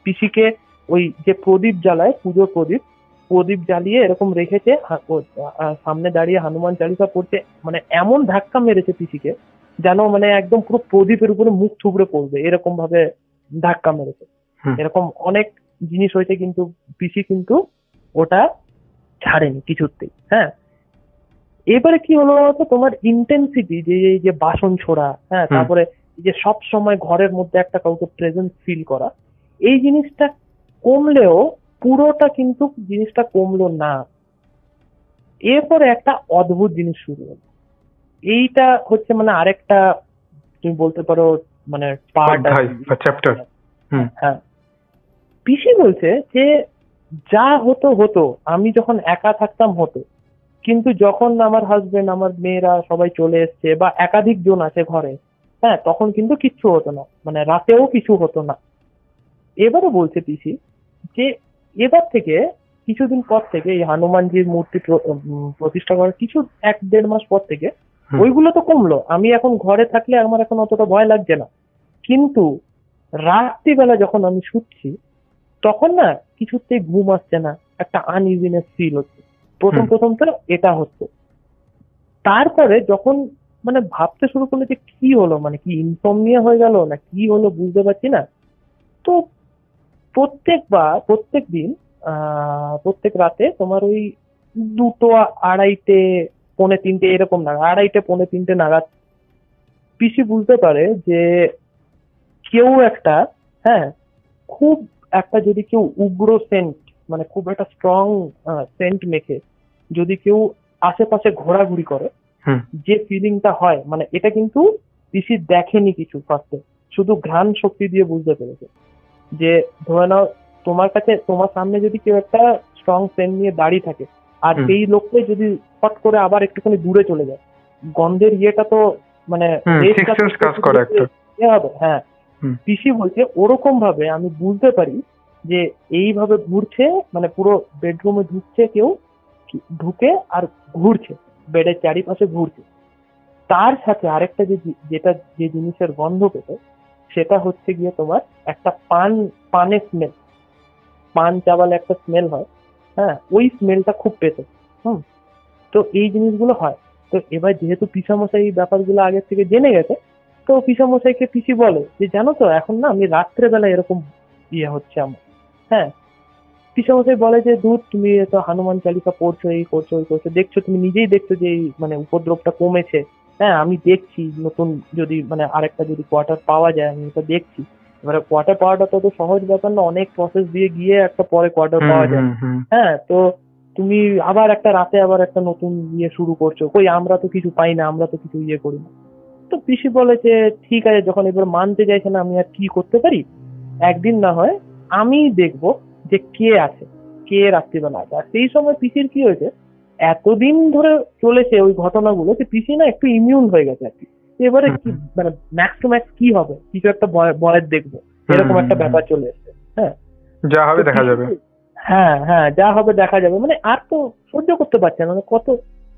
S3: পিসিকে ওই যে প্রদীপ জ্বালায়, পুজোর প্রদীপ, প্রদীপ জ্বালিয়ে এরকম রেখেছে, সামনে দাঁড়িয়ে হনুমান চালিসা পড়ছে, মানে এমন ধাক্কা মেরেছে পিসিকে যেন মানে একদম পুরো প্রদীপের উপরে মুখ থুবড়ে পড়বে, এরকম ভাবে ধাক্কা মেরেছে।
S2: হুম।
S3: এরকম অনেক জিনিস হয়েছে, কিন্তু পিসি কিন্তু ওটা ছাড়েনি কিছুতেই। হ্যাঁ, এবারে কি হলো বলতো, তোমার ইন্টেন্সিটি, যে এই যে বাসন ছোড়া, হ্যাঁ,
S2: হুম।
S3: তারপরে এই যে সব সময় ঘরের মধ্যে একটা কাউকে প্রেজেন্স ফিল করা, এই জিনিসটা কমলেও পুরোটা কিন্তু জিনিসটা কমলো না। এরপরে একটা অদ্ভুত জিনিস শুরু হলো। এইটা হচ্ছে মানে আরেকটা, তুমি বলতে পারো মানে পার্ট আর
S2: অধ্যায়
S3: কি।
S2: বা চ্যাপ্টার। হুম।
S3: হ্যাঁ, পিসি বলছে যে যা হতো হতো, আমি যখন একা থাকতাম হতো, কিন্তু যখন আমার হাজবেন্ড, আমার মেয়েরা সবাই চলে এসছে বা একাধিক জন আছে ঘরে, হ্যাঁ, তখন কিন্তু কিচ্ছু হতো না, মানে রাতেও কিছু হতো না। এবারে বলছে পিসি যে এবার থেকে কিছুদিন পর থেকে এই হনুমানজির মূর্তি প্রতিষ্ঠা করার কিছু 1-1.5 মাস পর থেকে
S2: হুম।
S3: ওইগুলো তো কমলো, আমি এখন ঘরে থাকলে আমার এখন অতটা ভয় লাগছে না। কিন্তু রাত্রিবেলা যখন আমি শুচ্ছি, তখন না কিছুতেই ঘুম আসছে না, একটা আনইজিনেস ফিল হচ্ছে। প্রথম
S2: হুম।
S3: প্রথম তো এটা হচ্ছে। তারপরে যখন মানে ভাবতে শুরু করলো যে কি হলো, মানে কি ইনসomnia হয়ে গেল না কি হলো বুঝতে পারছি না। তো প্রত্যেক দিন প্রত্যেক রাতে তোমার ওই 2টো, 2:30, 2:45 এরকম নাগাদ, 2:30, 2:45 নাগাদ পিসি বুঝতে পারে যে কেউ একটা, হ্যাঁ, খুব একটা, যদি কেউ উগ্র সেন্ট, মানে খুব একটা স্ট্রং সেন্ট মেখে যদি কেউ আশেপাশে ঘোরাঘুরি করে,
S2: হুম।
S3: যে ফিলিংটা হয়, মানে এটা কিন্তু পিসি দেখেনি কিছু ফার্স্টে, শুধু ঘ্রাণ শক্তি দিয়ে বুঝতে পেরেছে। যে ধরে নাও তোমার কাছে, তোমার সামনে যদি কেউ একটা স্ট্রং সেন্ট নিয়ে দাঁড়িয়ে থাকে, আর
S2: হুম।
S3: সেই লোকটাই যদি ফট করে আবার একটুখানি দূরে চলে যায়, গন্ধের ইয়েটা তো মানে
S2: সিক্স সেন্স কাজ করে একটা।
S3: হবে। হ্যাঁ,
S2: হুম।
S3: পিসি বলছে ওরকম ভাবে আমি বুঝতে পারি যে এইভাবে ঘুরছে, মানে পুরো বেডরুমে ঢুকছে কেউ, ঢুকে আর ঘুরছে, বেডের চারিপাশে ঘুরছে। তার সাথে আরেকটা যেটা যে জিনিসের গন্ধ পেতে, সেটা হচ্ছে গিয়ে তোমার একটা পানের স্মেল, পান চাবালে একটা স্মেল হয়, হ্যাঁ, ওই স্মেলটা খুব পেত। হুম। তো এই জিনিসগুলো হয়। তো এবার যেহেতু পিসামশাই এই ব্যাপারগুলো আগের থেকে জেনে গেছে, তো পিসামশাইকে পিসি বলে যে জানো তো এখন না আমি রাত্রেবেলা এরকম হচ্ছে আমার। হ্যাঁ, পিসামশাই বলে যে দূর, তুমি তো হনুমান চালিসা পড়ছো, এই করছো ওই করছো, দেখছো, তুমি নিজেই দেখছো যে এই মানে উপদ্রবটা কমেছে। হ্যাঁ, আমি দেখছি নতুন যদি মানে আরেকটা যদি কোয়ার্টার পাওয়া যায়, আমি এটা দেখছি। এবারে কোয়ার্টার পাওয়াটা তো সহজ ব্যাপার না, অনেক প্রসেস দিয়ে গিয়ে একটা পরে কোয়ার্টার পাওয়া যায়। হ্যাঁ, তো তুমি আবার একটা রাতে আবার একটা নতুন শুরু করছো, কই আমরা তো কিছু পাই না, আমরা তো কিছু করি না। তো পিসি বলে যে ঠিক আছে, যখন এবার মানতে চাইছে না, আমি আর কি করতে পারি, একদিন না হয় আমি দেখবো যে কে আছে, কে রাত্রিবেলা আছে। আর সেই সময় পিসির কি হয়েছে, এতদিন ধরে চলেছে ওই ঘটনাগুলো, যে পিসি না একটু ইমিউন হয়ে গেছে আর কি। এবারে কি মানে ম্যাক্স টু ম্যাক্স কি হবে, কিছু একটা ভয়ের দেখবো, এরকম একটা ব্যাপার চলে এসছে। হ্যাঁ,
S2: যা হবে দেখা যাবে।
S3: হ্যাঁ হ্যাঁ, যা হবে দেখা যাবে, মানে আর তো সহ্য করতে পারছে না, মানে কত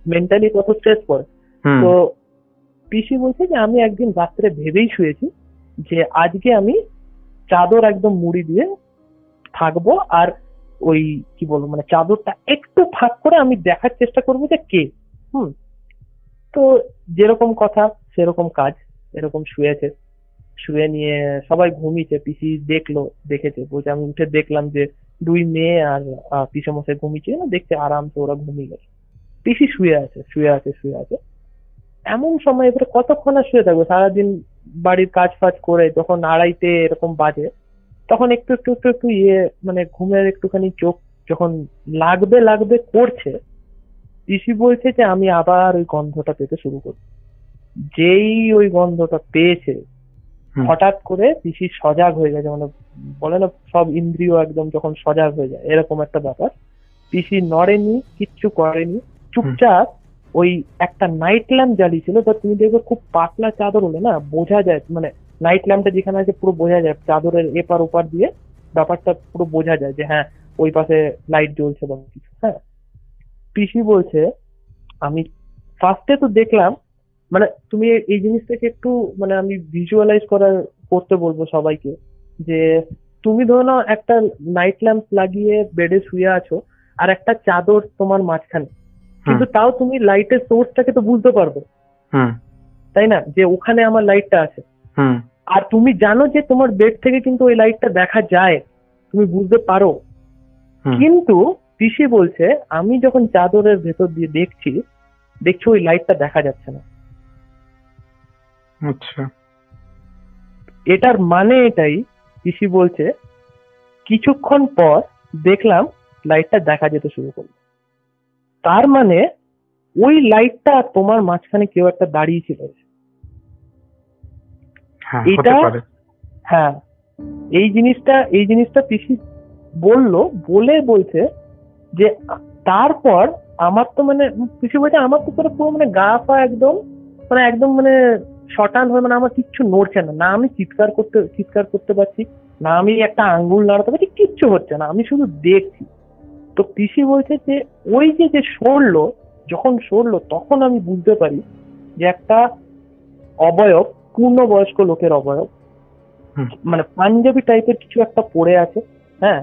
S3: মেন্টালি কত স্ট্রেস পড়ে। তো পিসি বলছে যে আমি একদিন রাত্রে ভেবেই শুয়েছি যে আজকে আমি চাদর একদম মুড়ি দিয়ে থাকবো, আর ওই কি বলবো মানে চাদরটা একটু ফাঁক করে আমি দেখার চেষ্টা করবো যে কে। হুম। তো যেরকম কথা সেরকম কাজ, এরকম শুয়েছে, শুয়ে নিয়ে সবাই ঘুমিয়েছে, পিসি দেখেছে, বলছে আমি উঠে দেখলাম যে 2 মেয়ে আর পিসেমশাই ঘুমিয়েছে না, দেখছে আরামসে ওরা ঘুমিয়ে গেছে, পিসি শুয়ে আছে শুয়ে আছে শুয়ে আছে। এমন সময় এবারে কতক্ষণ আর শুয়ে থাকবে, সারাদিন বাড়ির কাজ ফাজ করে যখন 2:30 এরকম বাজে, তখন একটু একটু একটু একটু মানে ঘুমের একটুখানি চোখ যখন লাগবে লাগবে করছে, পিসি বলছে যে আমি আবার ওই গন্ধটা পেতে শুরু করি। যেই ওই গন্ধটা পেয়েছে,
S2: হুম।
S3: হঠাৎ করে পিসি সজাগ হয়ে গেছে, মানে বলে না সব ইন্দ্রিয় একদম যখন সজাগ হয়ে যায়, এরকম একটা ব্যাপার। পিসি নড়েনি, কিচ্ছু করেনি, চুপচাপ ওই একটা নাইট ল্যাম্প জ্বালিয়েছিল। তো তুমি দেখবে খুব পাতলা চাদর হলে না বোঝা যায়, মানে নাইট ল্যাম্পটা যেখানে আছে পুরো বোঝা যায়, চাদরের এপার ওপার দিয়ে ব্যাপারটা পুরো বোঝা যায় যে হ্যাঁ ওই পাশে লাইট জ্বলছে বা কিছু। হ্যাঁ, পিসি বলছে আমি ফার্স্টে তো দেখলাম, মানে তুমি এই জিনিসটাকে একটু মানে আমি ভিজুয়ালাইজ করতে বলবো সবাইকে, যে তুমি ধরো না একটা নাইট ল্যাম্প লাগিয়ে বেডে শুয়ে আছো আর একটা চাদর তোমার মাঝখানে, কিন্তু তাও তুমি লাইটের সোর্সটাকে তো বুঝতে পারবে, তাই না, যে ওখানে আমার লাইটটা আছে। আর তুমি জানো যে তোমার বেড থেকে কিন্তু ওই লাইটটা দেখা যায়, তুমি বুঝতে পারো। কিন্তু পিসি বলছে আমি যখন চাদরের ভেতর দিয়ে দেখছি ওই লাইটটা দেখা যাচ্ছে না।
S2: আচ্ছা,
S3: এটার মানে এটাই, পিসি বলছে কিছুক্ষণ পর দেখলাম লাইটটা দেখা যেতে শুরু করলো। তার মানে ওই লাইটটা তোমার মাঝখানে কেউ একটা দাঁড়িয়ে ছিল।
S2: হ্যাঁ, হতে
S3: এটা
S2: পারে।
S3: হ্যাঁ, এই জিনিসটা পিসি বলছে যে তারপর আমার তো মানে পিসি বলছে আমার তো পুরো মানে গা পা একদম মানে শটান হয়ে, মানে আমার কিচ্ছু নড়ছে না, না আমি চিৎকার করতে পারছি, না আমি একটা আঙ্গুল নাড়াতে পারছি, কিচ্ছু হচ্ছে না, আমি শুধু দেখছি। তো পিসি বলছে যে ওই যে সরলো, যখন সরলো তখন আমি বুঝতে পারি যে একটা অবয়ব, পূর্ণবয়স্ক লোকের অবয়ব, মানে পাঞ্জাবি টাইপের কিছু একটা পড়ে আছে। হ্যাঁ,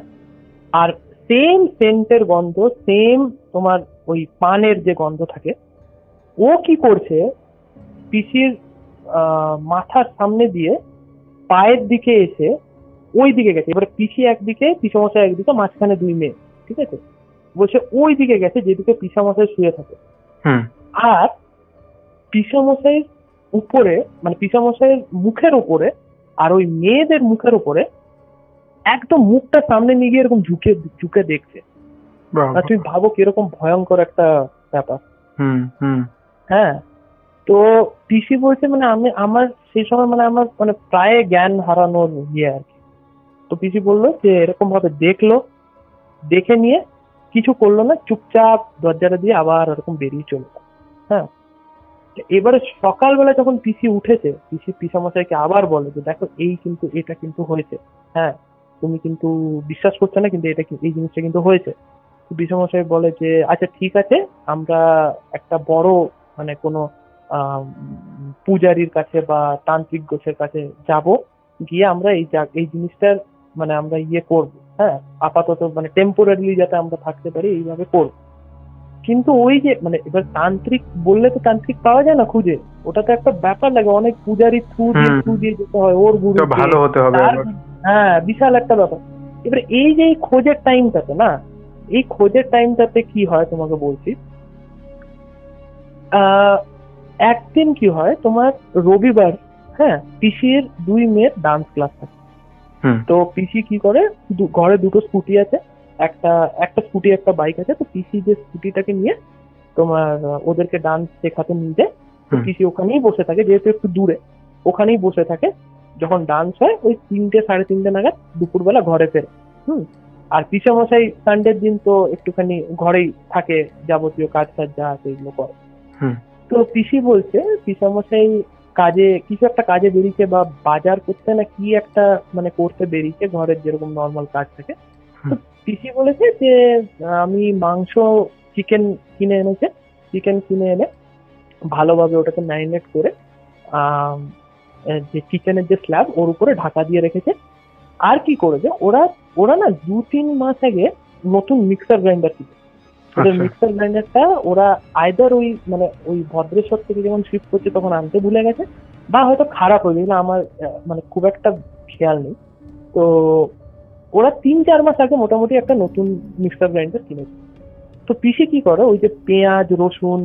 S3: আর সেম সেন্টের গন্ধ, সেম তোমার ওই পানের যে গন্ধ থাকে, ও কি করছে পিসির মাথার সামনে দিয়ে পায়ের দিকে এসে ওই দিকে গেছে। এবারে পিসি একদিকে, পিসামশাই একদিকে, মাঝখানে 2 মেয়ে, ঠিক আছে, বলছে ওই দিকে গেছে যেদিকে পিসামশাই শুয়ে থাকে। আর পিসামশাইয়ের উপরে, মানে পিসামশাইয়ের মুখের উপরে আর ওই মেয়েদের মুখের উপরে একদম মুখটা সামনে নিয়ে গিয়ে এরকম ঝুঁকে দেখছে। তুমি ভাবো কিরকম ভয়ঙ্কর একটা ব্যাপার। হ্যাঁ, তো পিসি বলছে মানে আমার সেই সময় মানে আমার মানে প্রায় জ্ঞান হারানোর আর কি। তো পিসি বললো যে এরকম ভাবে দেখে নিয়ে কিছু করলো না, চুপচাপ দরজাটা দিয়ে আবার এরকম বেরিয়ে চলে গেল। হ্যাঁ, এবারে সকালবেলা যখন পিসি উঠেছে, পিসামশাইকে আবার বলে যে দেখো এটা কিন্তু হয়েছে। হ্যাঁ, তুমি কিন্তু বিশ্বাস করছো না, কিন্তু এই জিনিসটা কিন্তু হয়েছে। পিসামশাই বলে যে আচ্ছা ঠিক আছে, আমরা একটা বড় মানে কোনো পূজারীর কাছে বা তান্ত্রিক গোছের কাছে যাব, গিয়ে আমরা এই জিনিসটার মানে আমরা করবো। হ্যাঁ, আপাতত মানে টেম্পোরারিলি যাতে আমরা থাকতে পারি এইভাবে করবো। কিন্তু ওই যে মানে এবার তান্ত্রিক বললে তো তান্ত্রিক পাওয়া যায় না খুঁজে, ওটা তো একটা ব্যাপার লাগে, অনেক পূজারী থ্রু দিয়ে যেতে হয়, ওর গুরু
S2: ভালো হতে হবে।
S3: হ্যাঁ, বিশাল একটা ব্যাপার। এবার এই যে খোঁজের টাইমটাতে না, এই খোঁজের টাইমটাতে কি হয় তোমাকে বলছি। একদিন কি হয় তোমার রবিবার, হ্যাঁ, পিসির 2 মেয়ের ডান্স ক্লাস থাকে। তো পিসি কি করে, ঘরে 2টো স্কুটি আছে, একটা স্কুটি একটা বাইক আছে। তো পিসি যে স্কুটিটাকে নিয়ে তোমার ওদেরকে ডান্স শেখাতে নিয়ে যায়। তো পিসি ওখানেই বসে থাকে, যেহেতু একটু দূরে, ওখানেই বসে থাকে। যখন ডান্স হয় ওই 3টে 3:30 নাগাদ দুপুরবেলা ঘরে ফেরে। আর পিসামশাই সানডের দিন তো একটুখানি ঘরেই থাকে, যাবতীয় কাজ যা আছে এগুলো করে। তো পিসি বলছে পিসামশাই কিছু একটা কাজে বেরিয়েছে, বা বাজার করতে না কি একটা মানে করতে বেরিয়েছে, ঘরের যেরকম নর্মাল কাজ থাকে। তো পিসি বলেছে যে আমি চিকেন কিনে এনে ভালোভাবে ওটাকে ম্যারিনেট করে যে চিকেনের যে স্ল্যাব ওর উপরে ঢাকা দিয়ে রেখেছে। আর কি করেছে ওরা না 2-3 মাস আগে নতুন মিক্সার গ্রাইন্ডার কিনে, ওদের মিক্সার গ্রাইন্ডারটা ওরা আইদার ওই ভদ্রেশ্বর থেকে যখন শিফট করছে তখন আনতে ভুলে গেছে, বা হয়তো খারাপ হয়ে গেছে, আমার মানে খুব একটা খেয়াল নেই। তো ওরা 3-4 মাস আগে মোটামুটি একটা নতুন মিক্সার গ্রাইন্ডার কিনেছে। তো পিসি কি করে, ওই যে পেঁয়াজ, রসুন,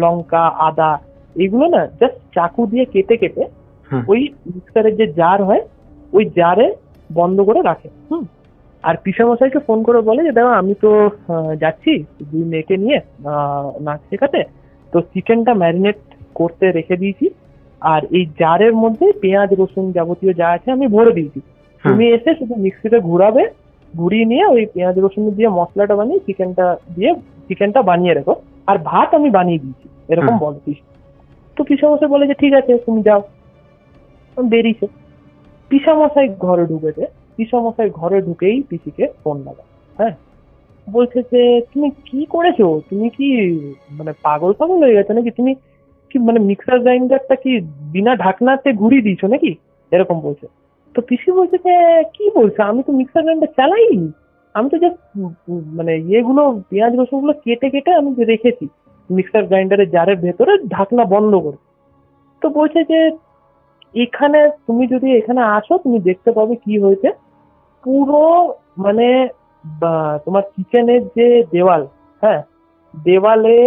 S3: লঙ্কা, আদা, এগুলো না জাস্ট চাকু দিয়ে কেটে
S2: হুম।
S3: ওই মিক্সারের যে জার হয় ওই জারে বন্ধ করে রাখে। আর পিসামশাইকে ফোন করে বলে যে দেখো আমি তো যাচ্ছি 2 মেয়েকে নিয়ে নাচ শেখাতে, তো চিকেনটা ম্যারিনেট করতে রেখে দিয়েছি, আর এই জারের মধ্যে পেঁয়াজ রসুন যাবতীয় যা আছে আমি ভরে দিয়েছি, তুমি এসে শুধু মিক্সিতে ঘুরাবে, ঘুরিয়ে নিয়ে ওই পেঁয়াজ রসুন দিয়ে মশলাটা বানিয়ে চিকেনটা বানিয়ে রেখো, আর ভাত আমি বানিয়ে দিয়েছি, এরকম বলো পিসি। তো পিসামশাই বলে যে ঠিক আছে তুমি যাও। বেরিয়েছে, পিসামশাই ঘরে ঢুকেছে, পিসামশাই ঘরে ঢুকেই পিসিকে ফোন লাগায়। হ্যাঁ, বলছে যে তুমি কি করেছো, তুমি কি মানে পাগল পাগল হয়ে গেছো নাকি, তুমি কি মানে মিক্সার গ্রাইন্ডারটা কি বিনা ঢাকনাতে ঘুরিয়ে দিয়েছো নাকি, এরকম বলছে। তো পিসি বলছে যে কি বলছো, আমি তো মিক্সার গ্রাইন্ডার চালাইনি, আমি তো জাস্ট মানে ইয়েগুলো পেঁয়াজ রসুন গুলো কেটে কেটে আমি রেখেছি মিক্সার গ্রাইন্ডারের জারের ভেতরে ঢাকনা বন্ধ করে। তো বলছে যে এখানে তুমি যদি এখানে আসো তুমি দেখতে পাবে কি হয়েছে, পুরো মানে তোমার কিচেনের যে দেওয়াল, হ্যাঁ দেওয়ালে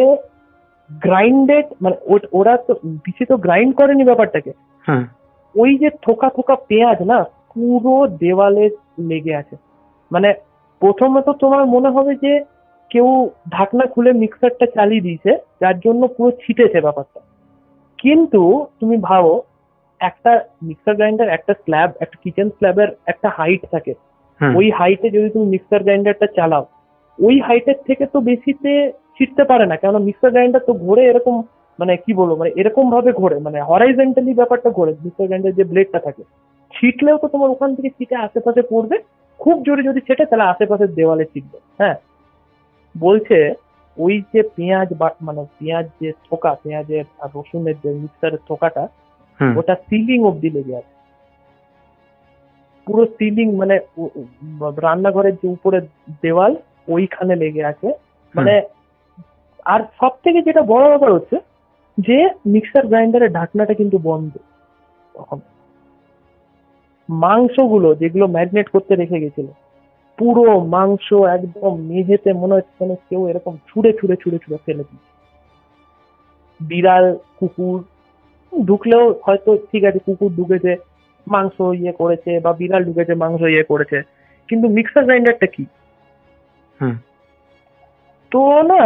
S3: গ্রাইন্ডেড, মানে ওরা তো পিসি তো গ্রাইন্ড করেনি ব্যাপারটাকে, ওই যে থোকা থোকা পেঁয়াজ না পুরো দেওয়ালে লেগে আছে। মানে প্রথমে তো তোমার মনে হবে যে কেউ ঢাকনা খুলে মিক্সারটা চালিয়ে দিয়েছে, যার জন্য পুরো ছিটেছে ব্যাপারটা। কিন্তু তুমি ভাবো একটা মিক্সার গ্রাইন্ডার, একটা স্ল্যাব, একটা কিচেন স্ল্যাবের একটা হাইট থাকে, ওই হাইটে যদি তুমি মিক্সার গ্রাইন্ডারটা চালাও, ওই হাইটের থেকে তো বেশিতে ছিটতে পারে না, কেননা মিক্সার গ্রাইন্ডার তো ঘোরে এরকম, মানে কি বলবো, মানে এরকম ভাবে ঘোরে, মানে হরাইজন্টালি ব্যাপারটা ঘোরে মিক্সার গ্রাইন্ডার যে ব্লেডটা থাকে, ছিটলেও তো তোমার ওখান থেকে ছিটে আশেপাশে পড়বে, খুব জোরে যদি ছেটে তাহলে আশেপাশের দেওয়ালে ছিটবে। হ্যাঁ, বলছে ওই যে পেঁয়াজ মানে পেঁয়াজ যে থোকা, পেঁয়াজের আর রসুনের যে মিক্সারের থোকাটা, ওটা সিলিং অব্দি লেগে আছে, পুরো সিলিং, মানে রান্নাঘরের যে উপরে দেওয়াল ওইখানে লেগে আছে। মানে আর সব থেকে যেটা বড় ব্যাপার হচ্ছে যে মিক্সার গ্রাইন্ডারের ঢাকনাটা কিন্তু বন্ধ। তখন মাংসগুলো যেগুলো ম্যারিনেট করতে রেখে গেছিল, পুরো মাংস একদম মেঝেতে মনে হচ্ছে কেউ এরকম ছুঁড়ে ছুঁড়ে ছুঁড়ে ছুঁড়ে ফেলে দিচ্ছে। বিড়াল কুকুর ঢুকলেও হয়তো ঠিক আছে, কুকুর ঢুকেছে মাংস ইয়ে করেছে, বা বিড়াল ঢুকেছে মাংস ইয়ে করেছে, কিন্তু মিক্সার গ্রাইন্ডারটা কি? তো না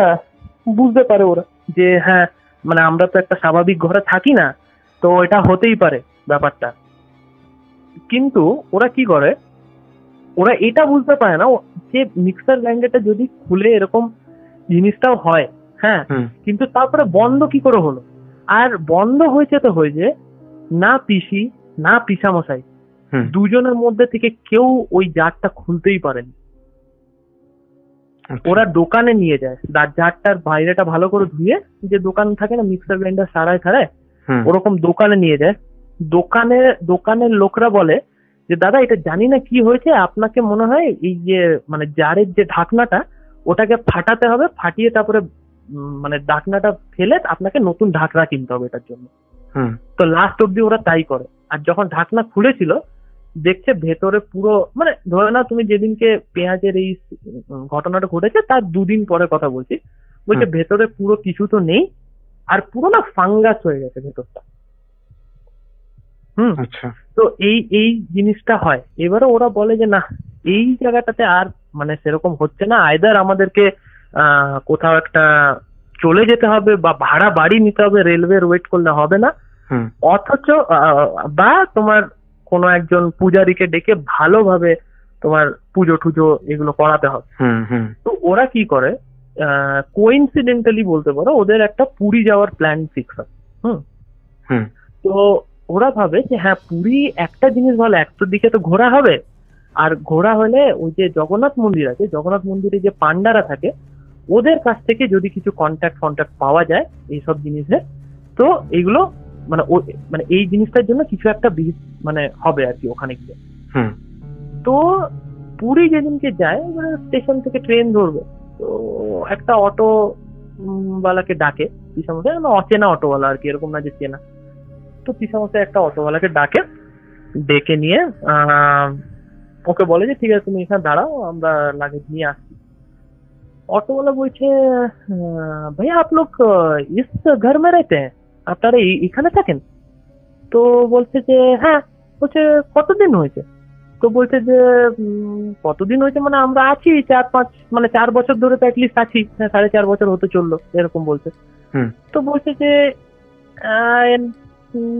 S3: বুঝতে পারে ওরা যে হ্যাঁ, মানে আমরা তো একটা স্বাভাবিক ঘরে থাকি না, তো এটা হতেই পারে ব্যাপারটা। কিন্তু ওরা কি করে, ওরা এটা বুঝতে পারে না যে মিক্সার গ্রাইন্ডারটা যদি খুলে এরকম জিনিসটাও হয়, হ্যাঁ, কিন্তু তারপরে বন্ধ কি করে হলো? আর বন্ধ হয়েছে তো হয়েছে, না পিসি না পিসামশাই দুজনের মধ্যে থেকে কেউ ওই জারটা খুলতেই পারেনি। ওরা দোকানে নিয়ে যায়, জারটার বাইরেটা ভালো করে ধুয়ে, যে দোকান থাকে না মিক্সার গ্রাইন্ডার সারায় ছাড়ায়, ওরকম দোকানে নিয়ে যায়। দোকানের লোকরা বলে যে দাদা এটা জানি না কি হয়েছে, আপনাকে মনে হয় এই যে মানে জারের যে ঢাকনাটা ওটাকে ফাটাতে হবে, ফাটিয়ে তারপরে মানে ঢাকনাটা ফেলে আপনাকে নতুন ঢাকনা কিনতে হবে এটার জন্য। তো লাস্ট অব্দি ওরা তাই করে। আর যখন ঢাকনা খুলেছিল দেখছে ভেতরে পুরো, মানে ধরে না তুমি যেদিনকে পেঁয়াজের এই ঘটনাটা ঘটেছে তার 2 দিন পরে কথা বলছি, বলছে ভেতরে পুরো কিছু তো নেই, আর পুরো না ফাঙ্গাস হয়ে গেছে ভেতরটা। তো এই জিনিসটা হয়। এবারে ওরা বলে যে না, এই জায়গাটাতে আর মানে সেরকম হচ্ছে না, আইদার আমাদেরকে কোথাও একটা চলে যেতে হবে বা ভাড়া বাড়ি নিতে হবে, রেলওয়ের ওয়েট করলে হবে না, অথচ বা তোমার কোনো একজন পূজারীকে ডেকে ভালোভাবে তোমার পুজো টুজো এগুলো করাতে হবে। তো ওরা কি করে, কোইন্সিডেন্টালি বলতে পারো ওদের একটা পুরী যাওয়ার প্ল্যান ফিক্স হয়। তো ওরা ভাবে যে হ্যাঁ পুরী একটা জিনিস ভালো, একটার দিকে তো ঘোরা হবে, আর ঘোরা হলে ওই যে জগন্নাথ মন্দির আছে, জগন্নাথ মন্দিরে যে পান্ডারা থাকে ওদের কাছ থেকে যদি কিছু কন্ট্যাক্ট পাওয়া যায় এইসব জিনিসের, তো এইগুলো মানে মানে এই জিনিসটার জন্য কিছু একটা মানে হবে আর কি ওখানে গিয়ে। তো পুরী যেদিনকে যায়, স্টেশন থেকে ট্রেন ধরবে, তো একটা অটো ওয়ালাকে ডাকে পিসামশাই, অচেনা অটোওয়ালা আর কি, এরকম না যে চেনা। তো পিসামশাই একটা অটোওয়ালাকে ডেকে নিয়ে ওকে বলে যে ঠিক আছে তুমি এখানে দাঁড়াও, আমরা লাগেজ নিয়ে আসছি। ऑटो वाला বলছে भैया आप लोग इस घर में रहते हैं, আপনারা এখানে থাকেন? তো বলছে যে হ্যাঁ, বলছে কতদিন হয়েছে? তো বলছে যে কতদিন হয়েছে মানে আমরা আছি 4-5 মানে 4 বছর ধরে তো অ্যাটলিস্ট আছি, হ্যাঁ 4.5 বছর হতে চললো এরকম বলছে।
S2: হুম।
S3: তো বলছে যে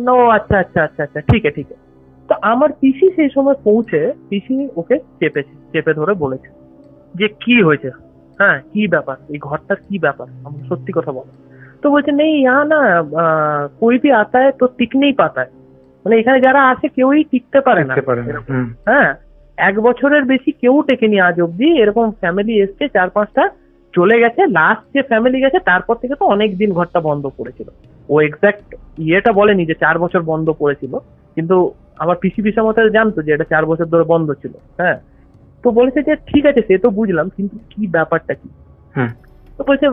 S3: নো, আচ্ছা আচ্ছা আচ্ছা আচ্ছা, ঠিক আছে ঠিক আছে। তো আমার পিসি সেই সময় পৌঁছে, পিসি ওকে চেপে ধরে বলেছে যে কি হয়েছে, হ্যাঁ কি ব্যাপার, এই ঘরটার কি ব্যাপার, আমাকে সত্যি কথা বলো। তো বলছে নেই ইহা না কোই ভি আতা হ্যায় তো টিক নেই পাতা হ্যায়, মানে এখানে যারা আসে কেউই টিকতে পারে না
S2: দেখতে পারেন।
S3: এরকম। হ্যাঁ, 1 বছরের বেশি কেউ টেকেনি আজ অব্দি, এরকম ফ্যামিলি এসছে 4-5টা, চলে গেছে, লাস্ট যে ফ্যামিলি গেছে তারপর থেকে তো অনেক দিন ঘরটা বন্ধ পড়েছিল। ও এক্সাক্ট ইয়েটা বলেনি যে 4 বছর বন্ধ পড়েছিল, কিন্তু আমার পিসি মতো জানতো যে এটা 4 বছর ধরে বন্ধ ছিল। হ্যাঁ, তো বলেছে যে ঠিক আছে সে তো বুঝলাম, কিন্তু কি ব্যাপারটা কি? তো বলছে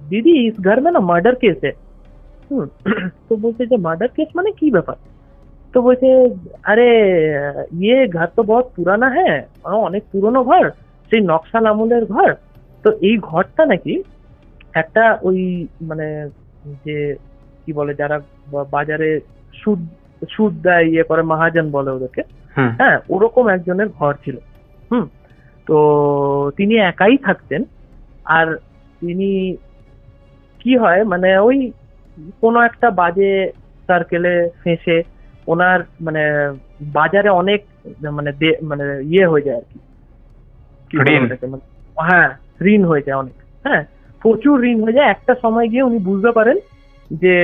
S3: দিদি ইস ঘর মে না মার্ডার কেস है। তো বলছে যে মার্ডার কেস মানে কি ব্যাপার? তো বলছে আরে ইয়ে ঘর তো বহুত পুরানা হ্যাঁ, অনেক পুরনো ঘর, সেই নকশাল আমলের ঘর। তো এই ঘরটা নাকি একটা ওই মানে যে কি বলে যারা বাজারে সুদ সুদ দেয় ইয়ে করে, মহাজন বলে ওদেরকে, হ্যাঁ ওরকম একজনের ঘর ছিল। তো তিনি একাই থাকতেন, আর তিনি কি হয় মানে ওই কোনো একটা বাজে সার্কেলে ফেঁসে ওনার মানে বাজারে অনেক মানে মানে ইয়ে হয়ে যায় আর কি, মানে হ্যাঁ ঋণ হয়ে যায় অনেক, হ্যাঁ প্রচুর ঋণ হয়ে যায়। একটা সময় গিয়ে উনি বুঝতে পারেন যে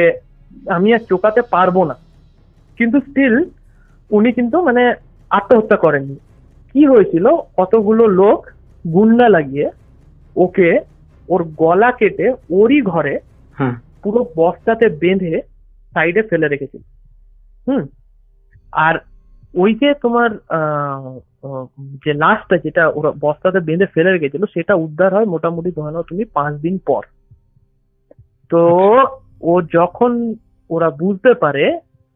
S3: আমি আর চোকাতে পারবো না, কিন্তু স্টিল উনি কিন্তু মানে আত্মহত্যা করেননি। কি হয়েছিল, কতগুলো লোক গুন্ডা লাগিয়ে ওকে ওর গলা কেটে ওরই ঘরে পুরো বস্তাতে বেঁধে সাইডে ফেলে রেখেছিল। আর ওই যে তোমার যে লাশটা যেটা ওরা বস্তাতে বেঁধে ফেলে রেখেছিল সেটা উদ্ধার হয় মোটামুটি ধরে নাও তুমি 5 দিন পর। তো ও যখন ওরা বুঝতে পারে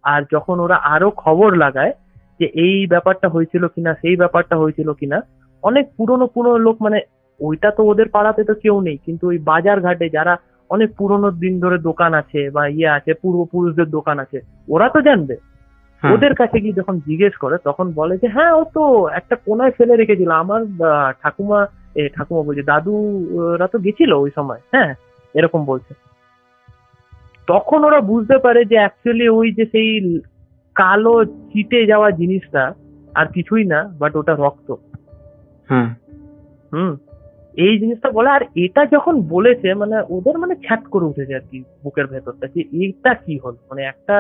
S3: আর যখন ওরা আরো খবর লাগায় যে এই ব্যাপারটা হয়েছিল কিনা, সেই ব্যাপারটা হয়েছিল কিনা, অনেক পুরনো লোক মানে ওইটা তো ওদের পাড়াতে তো কেউ নেই, কিন্তু ওই বাজার ঘাটে যারা অনেক পুরনো দিন ধরে দোকান আছে বা ইয়ে আছে, পূর্বপুরুষদের দোকান আছে, ওরা তো জানবে। ওদের কাছে গিয়ে যখন জিজ্ঞেস করে তখন বলে যে হ্যাঁ ও তো একটা কোনায় ফেলে রেখেছিল, আমার ঠাকুমা বলছে দাদুরা তো গেছিল ওই সময়, হ্যাঁ এরকম বলছে। তখন ওরা বুঝতে পারে যে অ্যাকচুয়ালি ওই যে সেই কালো চিটে যাওয়া জিনিসটা আর কিছুই না, বাট ওটা রক্ত। এই জিনিসটা বলে, আর এটা যখন বলেছে মানে ওদের মানে ছ্যাট করে উঠেছে আর কি বুকের ভেতরটা, যে এইটা কি হল, মানে একটা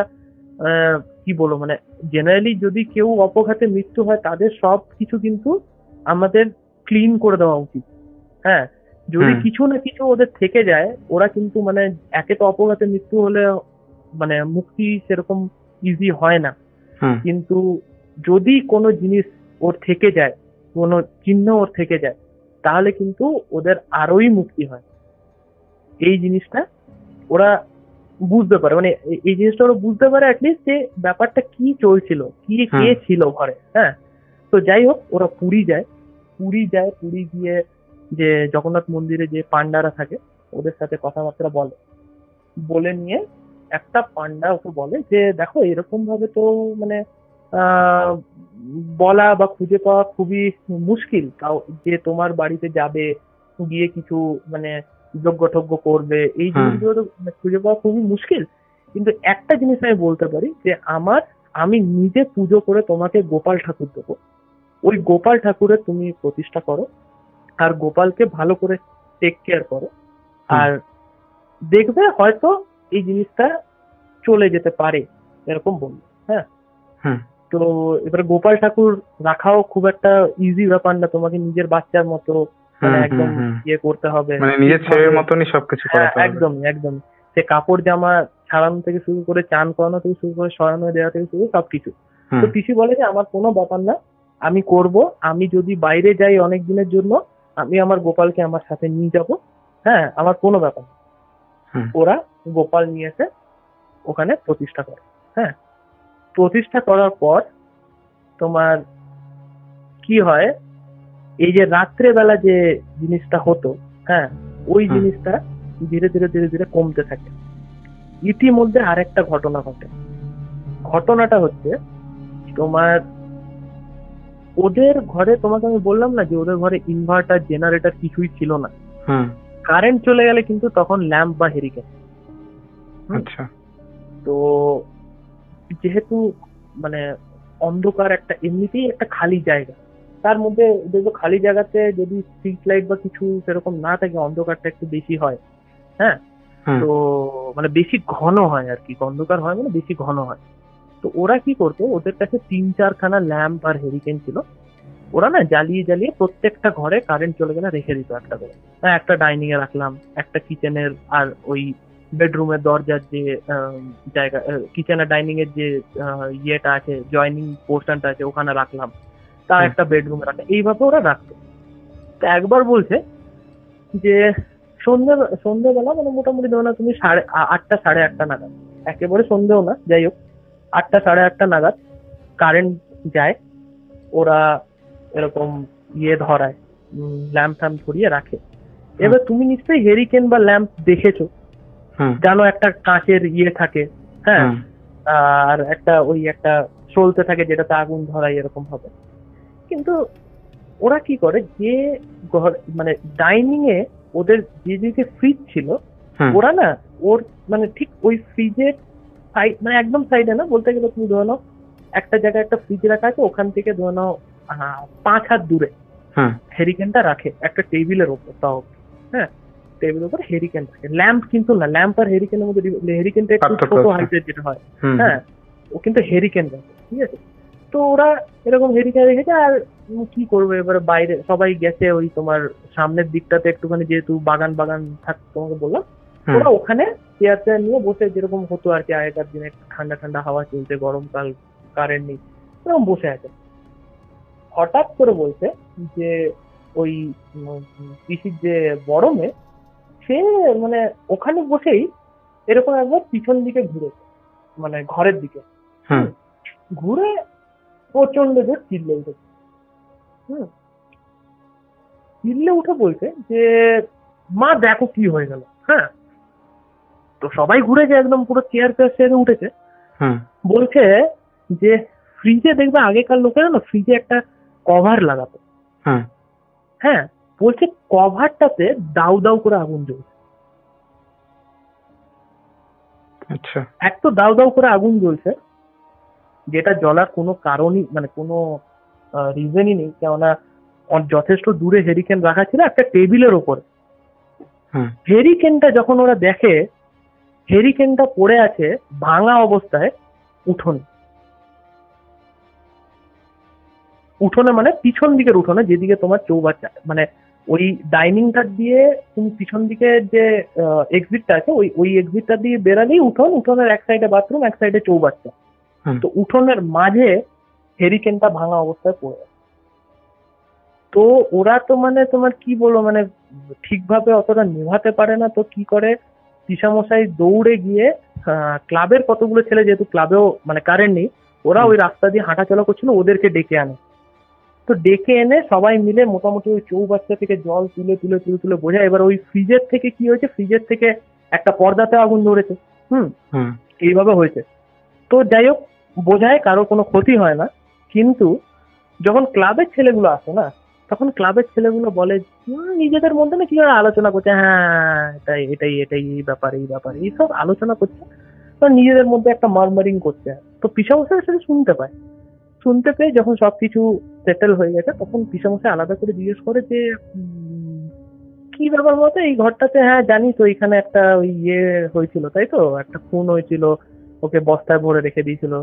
S3: কি বলবো মানে জেনারেলি যদি কেউ অপঘাতে মৃত্যু হয় তাদের সব কিছু কিন্তু আমাদের ক্লিন করে দেওয়া উচিত। হ্যাঁ, যদি কিছু না কিছু ওদের থেকে যায় ওরা কিন্তু মানে একে তো অপঘাতে মৃত্যু হলে মানে মুক্তি সেরকম ইজি হয় না, কিন্তু যদি কোনো জিনিস ওর থেকে যায়, কোনো চিহ্ন ওর থেকে যায়, তাহলে কিন্তু ওদের আরোই মুক্তি হয়। এই জিনিসটা ওরা বুঝতে পারে, মানে এই জিনিসটা ওরা বুঝতে পারে অ্যাটলিস্ট যে ব্যাপারটা কি চলছিল, কি কে ছিল ঘরে। হ্যাঁ, তো যাই হোক ওরা পুরী যায়, পুরী গিয়ে যে জগন্নাথ মন্দিরে যে পান্ডারা থাকে ওদের সাথে কথাবার্তা বলে নিয়ে একটা পান্ডা ওকে বলে যে দেখো এরকম ভাবে তো মানে বলা বা খুঁজে পাওয়া খুবই মুশকিল, যে তোমার বাড়িতে যাবে গিয়ে কিছু মানে যজ্ঞ করবে, এই জিনিসগুলো তো খুঁজে পাওয়া খুবই মুশকিল। কিন্তু একটা জিনিস আমি বলতে পারি যে আমি নিজে পুজো করে তোমাকে গোপাল ঠাকুর দেবো, ওই গোপাল ঠাকুরের তুমি প্রতিষ্ঠা করো আর গোপালকে ভালো করে টেক কেয়ার করো, আর দেখবে হয়তো এই জিনিসটা চলে যেতে পারে, এরকম বলবো। হ্যাঁ, তো এবার গোপাল ঠাকুর রাখাও খুব একটা ইজি ব্যাপার না, তোমাকে নিজের বাচ্চার মতো মানে একদম ইয়ে করতে হবে,
S2: মানে নিজের ছেলের মতনই সবকিছু করাতে হবে।
S3: একদমই সে কাপড় জামা ছাড়ানো থেকে শুরু করে চান করানো থেকে শুরু করে সরানো দেওয়া থেকে শুরু করে সবকিছু। তো পিসি বলে যে আমার কোনো ব্যাপার না, আমি করব, আমি যদি বাইরে যাই অনেক দিনের জন্য আমি আমার গোপালকে আমার সাথে নিয়ে যাব, হ্যাঁ আমার কোনো ব্যাপার না। ওরা গোপাল নিয়ে এসে ওখানে প্রতিষ্ঠা করে। হ্যাঁ, প্রতিষ্ঠা করার পর তোমার কি হয়, এই যে রাত্রে বেলা যে জিনিসটা হতো, হ্যাঁ ওই জিনিসটা ধীরে ধীরে কমতে থাকে। ইতিমধ্যে আরেকটা ঘটনা ঘটে। ঘটনাটা হচ্ছে তোমার ওদের ঘরে, তোমাকে আমি বললাম না যে ওদের ঘরে ইনভার্টার জেনারেটর কিছুই ছিল না।
S2: হুম।
S3: কারেন্ট চলে গেলে কিন্তু তখন ল্যাম্প বা হেরিকেন।
S2: আচ্ছা।
S3: তো যেহেতু মানে অন্ধকার একটা, এমনিতেই একটা খালি জায়গা, তার মধ্যে দেখবো খালি জায়গাতে যদি স্ট্রিট লাইট বা কিছু সেরকম না থাকে, অন্ধকারটা একটু বেশি হয়। হ্যাঁ,
S2: হুম।
S3: তো মানে বেশি ঘন হয় আর কি, অন্ধকার হয় মানে বেশি ঘন হয়। তো ওরা কি করতো, ওদের কাছে 3-4খানা ল্যাম্প আর হেরিকেন ছিল। ওরা না জ্বালিয়ে জ্বালিয়ে প্রত্যেকটা ঘরে কারেন্ট চলে গেলে রেখে দিত একটা করে। একটা ডাইনিং এ রাখলাম, একটা কিচেনের আর ওই বেডরুমের দরজার যে জায়গা, কিচেন আর ডাইনিং এর যে ইয়েটা আছে, জয়নিং পোর্শনটা আছে, ওখানে রাখলাম। তা একটা বেডরুমে রাখলাম, এইভাবে ওরা রাখতো। তো একবার বলছে যে সন্ধ্যেবেলা, মানে মোটামুটি ধরো না তুমি 8টা 8:30 নাগাদ, একেবারে সন্ধ্যেও না, যাই হোক 8টা 8:30 নাগাদ কারেন্ট যায়। ওরা এরকম ইয়ে ধরায়, ল্যাম্প ফ্যাম্প ধরিয়ে রাখে। এবার তুমি নিশ্চয়ই হেরিকেন বা ল্যাম্প দেখেছো, জানো একটা কাঁচের ইয়ে থাকে, হ্যাঁ, আর একটা ওই একটা চলতে থাকে যেটাতে আগুন ধরায় এরকম হবে। কিন্তু ওরা কি করে, যে ঘর মানে ডাইনিং এ ওদের যে দিকে ফ্রিজ ছিল, ওরা না ওর মানে ঠিক ওই ফ্রিজের সাইড, মানে একদম সাইডে না, বলতে গেলে তুমি ধরে নাও একটা জায়গায় একটা ফ্রিজ রাখা আছে, ওখান থেকে ধরে নাও 5 হাত দূরে হেরিকেনটা রাখে একটা টেবিলের ওপর। তাও হ্যাঁ, টেবিলের উপর হেরিকেন রাখে, ল্যাম্প কিন্তু না। ল্যাম্প আর হেরিকেনের মধ্যে হেরিকেনটা একটু ছোট হাইটের যেটা হয়, হ্যাঁ, ও কিন্তু হেরিকেন রাখে, ঠিক আছে। তো ওরা এরকম হেরিকেন রেখেছে। আর কি করবে, এবারে বাইরে সবাই গেছে ওই তোমার সামনের দিকটাতে একটুখানি, যেহেতু বাগান বাগান থাকতো তোমাকে বললাম, ওরা ওখানে চেয়ার চেয়ার নিয়ে বসে, যেরকম হতো আর কি আগেকার দিনে, ঠান্ডা ঠান্ডা হাওয়া চলছে, গরমকাল, কারেন্ট নেই, এরকম বসে আছে। হঠাৎ করে বলছে যে ওই পিসির যে বড় মেয়ে, সে মানে ওখানে বসেই এরকম একবার পিছন দিকে ঘুরে, মানে ঘরের দিকে ঘুরে প্রচন্ড জোর চিল্লে উঠেছে। চিল্লে উঠে বলছে যে মা দেখো কি হয়ে গেল। হ্যাঁ, তো সবাই ঘুরেছে, একদম পুরো চেয়ার ফেয়ার সেরে উঠেছে। বলছে যে ফ্রিজে দেখবে আগেকার লোকেরা না ফ্রিজে একটা কভার লাগাতো, হ্যাঁ, বলছে কভারটাতে দাউ দাউ করে আগুন জ্বলছে। আচ্ছা, এক তো দাউ দাউ করে আগুন জ্বলছে, যেটা জ্বলার কোনো কারণই, মানে কোনো রিজনই নেই, কেননা যথেষ্ট দূরে হেরিকেন রাখা ছিল একটা টেবিলের ওপরে। হেরিকেনটা যখন ওরা দেখে, হেরিকেনটা পড়ে আছে ভাঙা অবস্থায় উঠোনে। উঠোনে মানে পিছন দিকের উঠোনে, যেদিকে তোমার চৌবাচ্চা, মানে ওই ডাইনিংটা দিয়ে তুমি পিছন দিকে যে এক্সিটটা আছে, ওই এক্সিটটা দিয়ে বেরালেই উঠোন, উঠোনের এক সাইডে বাথরুম, এক সাইডে চৌবাচ্চা। তো উঠোনের মাঝে হেরিকেনটা ভাঙা অবস্থায় পড়ে আছে। তো ওরা তো মানে তোমার কি বলবো, মানে ঠিকভাবে অতটা নেভাতে পারে না, তো কি করে পিসামশাই দৌড়ে গিয়ে ক্লাবের কতগুলো ছেলে, যেহেতু ক্লাবেও মানে কারেন্ট নেই, ওরা ওই রাস্তা দিয়ে হাঁটাচলা করছিল, ওদেরকে ডেকে আনে। তো ডেকে এনে সবাই মিলে মোটামুটি ওই চৌবাচ্চা থেকে জল তুলে তুলে তুলে তুলে বোঝায়। এবার ওই ফ্রিজের থেকে কি হয়েছে, ফ্রিজের থেকে একটা পর্দাতে আগুন ধরেছে। এইভাবে হয়েছে। তো যাই হোক, বোঝায় কারো কোনো ক্ষতি হয় না। কিন্তু যখন ক্লাবের ছেলেগুলো আসে না, তখন ক্লাবের ছেলেগুলো বলে নিজেদের মধ্যে না কি আলোচনা করছে, হ্যাঁ এটাই এটাই এটাই এই ব্যাপার এই ব্যাপার এইসব আলোচনা করছে, তো নিজেদের মধ্যে একটা মারমারিং করছে। তো পিসামশাই সেটা শুনতে পেয়ে যখন সবকিছু সেটেল হয়ে গেছে, তখন পিসামশাই আলাদা করে জিজ্ঞেস করে যে কি ব্যাপার বলতো এই ঘরটাতে। হ্যাঁ জানি তো, এখানে একটা ওই ইয়ে হয়েছিল, তাই তো, একটা খুন হয়েছিল, ওকে বস্তায় ভরে রেখে দিয়েছিল।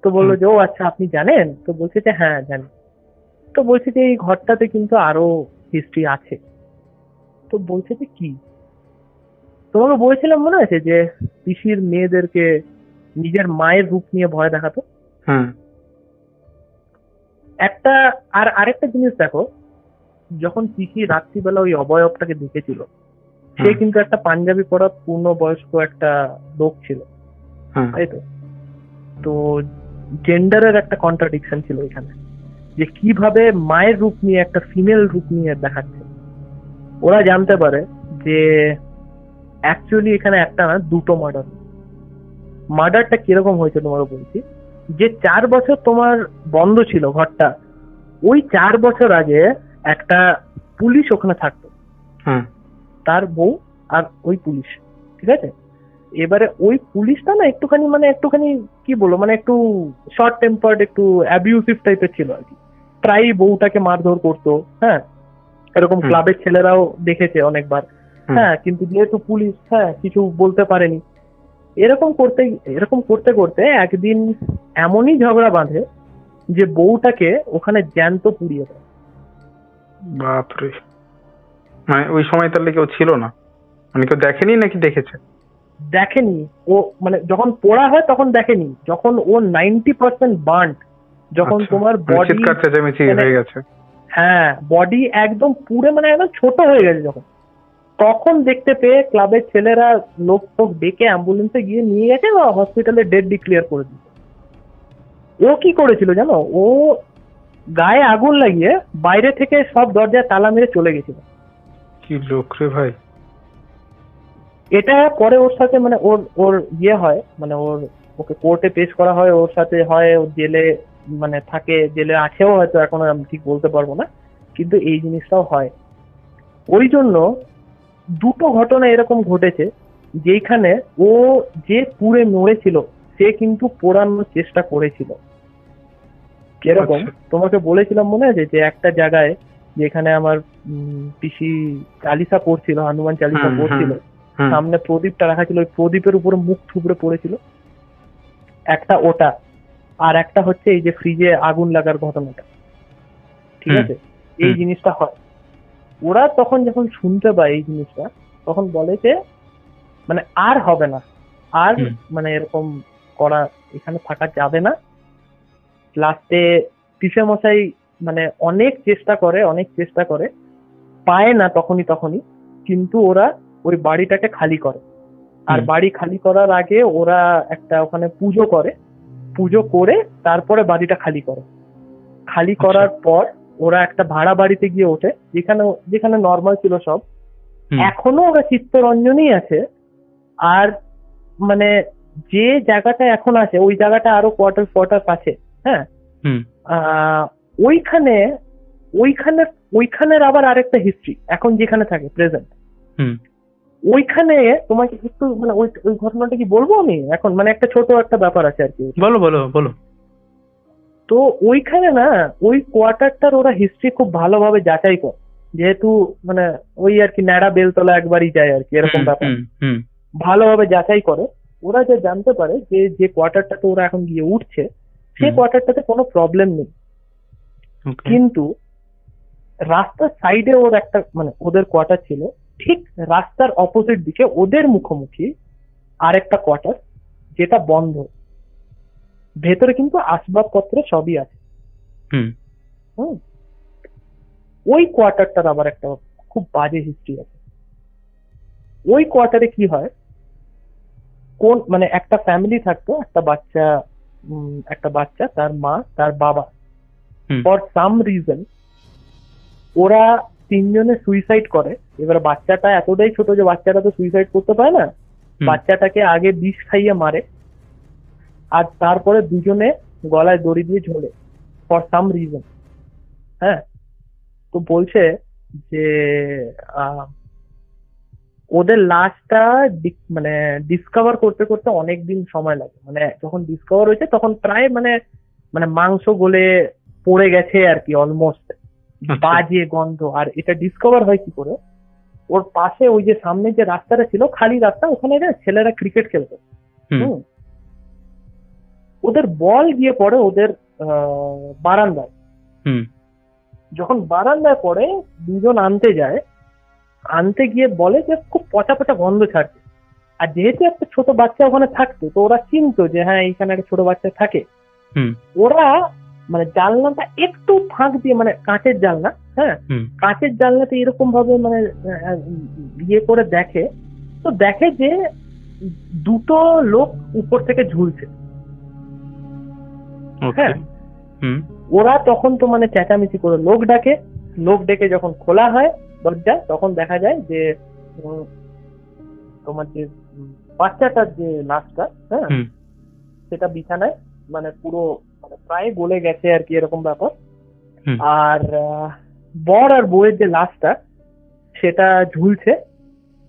S3: তো বললো যে ও আচ্ছা আপনি জানেন? তো বলছে যে হ্যাঁ জানি। তো বলছে যে এই ঘরটাতে কিন্তু আরো হিস্ট্রি আছে। তো বলছে যে কি? তোমাকে বলেছিলাম মনে আছে যে পিসির মেয়েদেরকে নিজের মায়ের রূপ নিয়ে ভয় দেখাতো। একটা আরেকটা জিনিস দেখো, যখন পিসি রাত্রিবেলা ওই অবয়বটাকে দেখেছিল, সে কিন্তু একটা পাঞ্জাবি পরা পূর্ণবয়স্ক একটা লোক ছিল, তাই তো? তো জেন্ডারের একটা কন্ট্রাডিকশন ছিল এখানে, যে কিভাবে মায়ের রূপ নিয়ে একটা ফিমেল রূপ নিয়ে দেখাচ্ছে। ওরা জানতে পারে যে অ্যাকচুয়ালি এখানে একটা না দুটো মার্ডার। মার্ডারটা কিরকম হয়েছে তোমারও বলছি। যে 4 বছর তোমার বন্ধ ছিল ঘরটা, ওই 4 বছর আগে একটা পুলিশ ওখানে থাকতো,
S2: হুম
S3: তার বউ আর ওই পুলিশ, ঠিক আছে। এবারে ওই পুলিশটা না একটুখানি কি বলবো, মানে একটু শর্ট টেম্পার্ড, একটু অ্যাবিউসিভ টাইপের ছিল আর কি। প্রায় বউটাকে মারধর করতো, হ্যাঁ, এরকম
S2: হুম।
S3: ক্লাবের ছেলেরাও দেখেছে অনেকবার। হ্যাঁ, কিন্তু যেহেতু পুলিশ, হ্যাঁ, কিছু বলতে পারেনি। এরকম করতে করতে একদিন এমনই ঝগড়া বাঁধে যে বউটাকে ওখানে জ্যান্ত পুড়িয়ে দেয়।
S2: বাপরে, মানে ওই সময় তাহলে কেউ ছিল না, মানে কেউ দেখেনি নাকি দেখেছে?
S3: দেখেনি ও, মানে যখন পোড়া হয় তখন দেখেনি, যখন ও 90% বার্ন, যখন
S2: আচ্ছা,
S3: তোমার
S2: মানে
S3: বডি,
S2: চিৎকার চেঁচামেচি হয়ে গেছে।
S3: হ্যাঁ, বডি একদম পুড়ে মানে একদম ছোট হয়ে গেছে যখন, তখন দেখতে পেয়ে ক্লাবের ছেলেরা লোক টোক ডেকে অ্যাম্বুলেন্সে গিয়ে নিয়ে গেছে বা হসপিটালে ডেড ডিক্লেয়ার করে দিয়েছে। ও কি করেছিল জানো? ও গায়ে আগুন লাগিয়ে বাইরে থেকে সব দরজায় তালা মেরে চলে গেছিল।
S2: কি লোক রে ভাই!
S3: এটা পরে ওর সাথে মানে ওর ওর ইয়ে হয়, মানে ওকে কোর্টে পেশ করা হয়, ওর সাথে হয় ও জেলে মানে থাকে, জেলে আছেও হয়তো এখন, আমি ঠিক বলতে পারবো না, কিন্তু এই জিনিসটাও হয়। ওই জন্য দুটো ঘটনা এরকম ঘটেছে যেখানে ও যে পুড়ে মরেছিল সে কিন্তু পোড়ানোর চেষ্টা করেছিল। যেরকম
S2: আচ্ছা।
S3: তোমাকে বলেছিলাম মনে আছে যে একটা জায়গায় যেখানে আমার পিসি চালিসা পড়ছিল, হনুমান চালিসা
S2: হুম,
S3: পড়ছিল,
S2: হুম,
S3: সামনে প্রদীপটা রাখা ছিল, ওই প্রদীপের উপরে মুখ থুবড়ে পড়েছিল। একটা ওটা, আর একটা হচ্ছে এই যে ফ্রিজে আগুন লাগার ঘটনাটা, ঠিক
S2: হুম,
S3: আছে। এই
S2: হুম।
S3: জিনিসটা হয়। ওরা তখন যখন শুনতে পায় এই জিনিসটা, তখন বলে যে মানে আর হবে না, আর
S2: হুম।
S3: মানে এরকম করা, এখানে থাকা যাবে না। লাস্টে পিসে মশাই মানে অনেক চেষ্টা করে, পায় না তখনই, কিন্তু ওরা ওই বাড়িটাকে খালি করে। আর
S2: হুম।
S3: বাড়ি খালি করার আগে ওরা একটা ওখানে পুজো করে তারপরে বাড়িটা খালি করে। খালি
S2: আচ্ছা।
S3: করার পর ওরা একটা ভাড়া বাড়িতে গিয়ে ওঠে, যেখানে নর্মাল ছিল সব।
S2: হুম,
S3: এখনো ওরা চিত্তরঞ্জনই আছে। আর মানে যে জায়গাটা এখন আছে ওই জায়গাটা আরো কোয়ার্টার আছে, হ্যাঁ।
S2: হুম।
S3: আহ, ওইখানে ওইখানে ওইখানের আবার আরেকটা হিস্ট্রি, এখন যেখানে থাকে প্রেজেন্ট,
S2: হুম।
S3: ওইখানে তোমাকে একটু মানে ওই ওই ঘটনাটা কি বলবো আমি এখন, মানে একটা ছোট একটা ব্যাপার আছে আর কি।
S2: বলো বলো বলো।
S3: তো ওইখানে না ওই কোয়ার্টারটার ওরা হিস্ট্রি খুব ভালোভাবে যাচাই করে, যেহেতু মানে ওই আর কি ন্যাড়া বেলতলা একবারই যায় আর কি, এরকম
S2: হুম,
S3: ব্যাপার।
S2: হুম, হুম।
S3: ভালোভাবে যাচাই করে ওরা যে জানতে পারে যে যে কোয়ার্টারটাতে ওরা এখন গিয়ে উঠছে সেই
S2: হুম।
S3: কোয়ার্টারটাতে কোনো প্রবলেম নেই।
S2: ওকে।
S3: কিন্তু রাস্তার সাইডে ওর একটা মানে ওদের কোয়ার্টার ছিল, ঠিক রাস্তার অপোজিট দিকে ওদের মুখোমুখি আরেকটা কোয়ার্টার, যেটা বন্ধ, ভেতরে কিন্তু আসবাবপত্র সবই আছে।
S2: হুম।
S3: হুম। ওই কোয়ার্টারটার আবার একটা খুব বাজে হিস্ট্রি আছে। ওই কোয়ার্টারে কি হয়, কোন মানে একটা ফ্যামিলি থাকতো, একটা বাচ্চা, তার মা, তার বাবা।
S2: হুম।
S3: ফর সাম রিজন ওরা তিনজনে সুইসাইড করে। এবার বাচ্চাটা এতটাই ছোট যে বাচ্চাটা তো সুইসাইড করতে পারে না,
S2: হুম।
S3: বাচ্চাটাকে আগে বিষ খাইয়ে মারে, আর তারপরে দুজনে গলায় দড়ি দিয়ে ঝোলে ফর সাম রিজন। হ্যাঁ, তো বলছে যে আহ, ওদের লাশটা মানে ডিসকভার করতে করতে অনেক দিন সময় লাগে। মানে যখন ডিসকভার হয়েছে তখন প্রায় মানে মানে মাংস গলে পড়ে গেছে আর কি, অলমোস্ট
S2: আচ্ছা।
S3: বাজে গন্ধ। আর এটা ডিসকভার হয় কি করে, ওর পাশে ওই যে সামনে যে রাস্তাটা ছিল খালি রাস্তা, ওখানে না ছেলেরা ক্রিকেট খেলতো।
S2: হুম।
S3: হুম। ওদের বল গিয়ে পড়ে ওদের বারান্দায়।
S2: হুম।
S3: যখন বারান্দায় পড়ে দুজন আনতে গিয়ে বলে যে খুব পচা পচা গন্ধ ছাড়ছে। আর যেহেতু একটা ছোট বাচ্চা ওখানে থাকতো, তো ওরা চিনতো যে হ্যাঁ এইখানে একটা ছোট বাচ্চা থাকে।
S2: হুম।
S3: ওরা মানে জানলাটা একটু ফাঁক দিয়ে, মানে কাঁচের জানলা, হ্যাঁ,
S2: হুম।
S3: কাঁচের জানলাতে এরকম ভাবে মানে ইয়ে করে দেখে, তো দেখে যে দুটো লোক উপর থেকে ঝুলছে।
S2: ওকে।
S3: হ্যাঁ,
S2: হুম।
S3: ওরা তখন তো মানে চেঁচামেচি করে লোক ডেকে যখন খোলা হয় দরজা, তখন দেখা যায় যে তোমার যে বাচ্চাটার যে লাশটা, হ্যাঁ,
S2: হুম
S3: সেটা বিছানায় মানে পুরো মানে প্রায় গলে গেছে আর কি, এরকম ব্যাপার।
S2: হুম
S3: আর বর আর বউয়ের যে লাশটা সেটা ঝুলছে।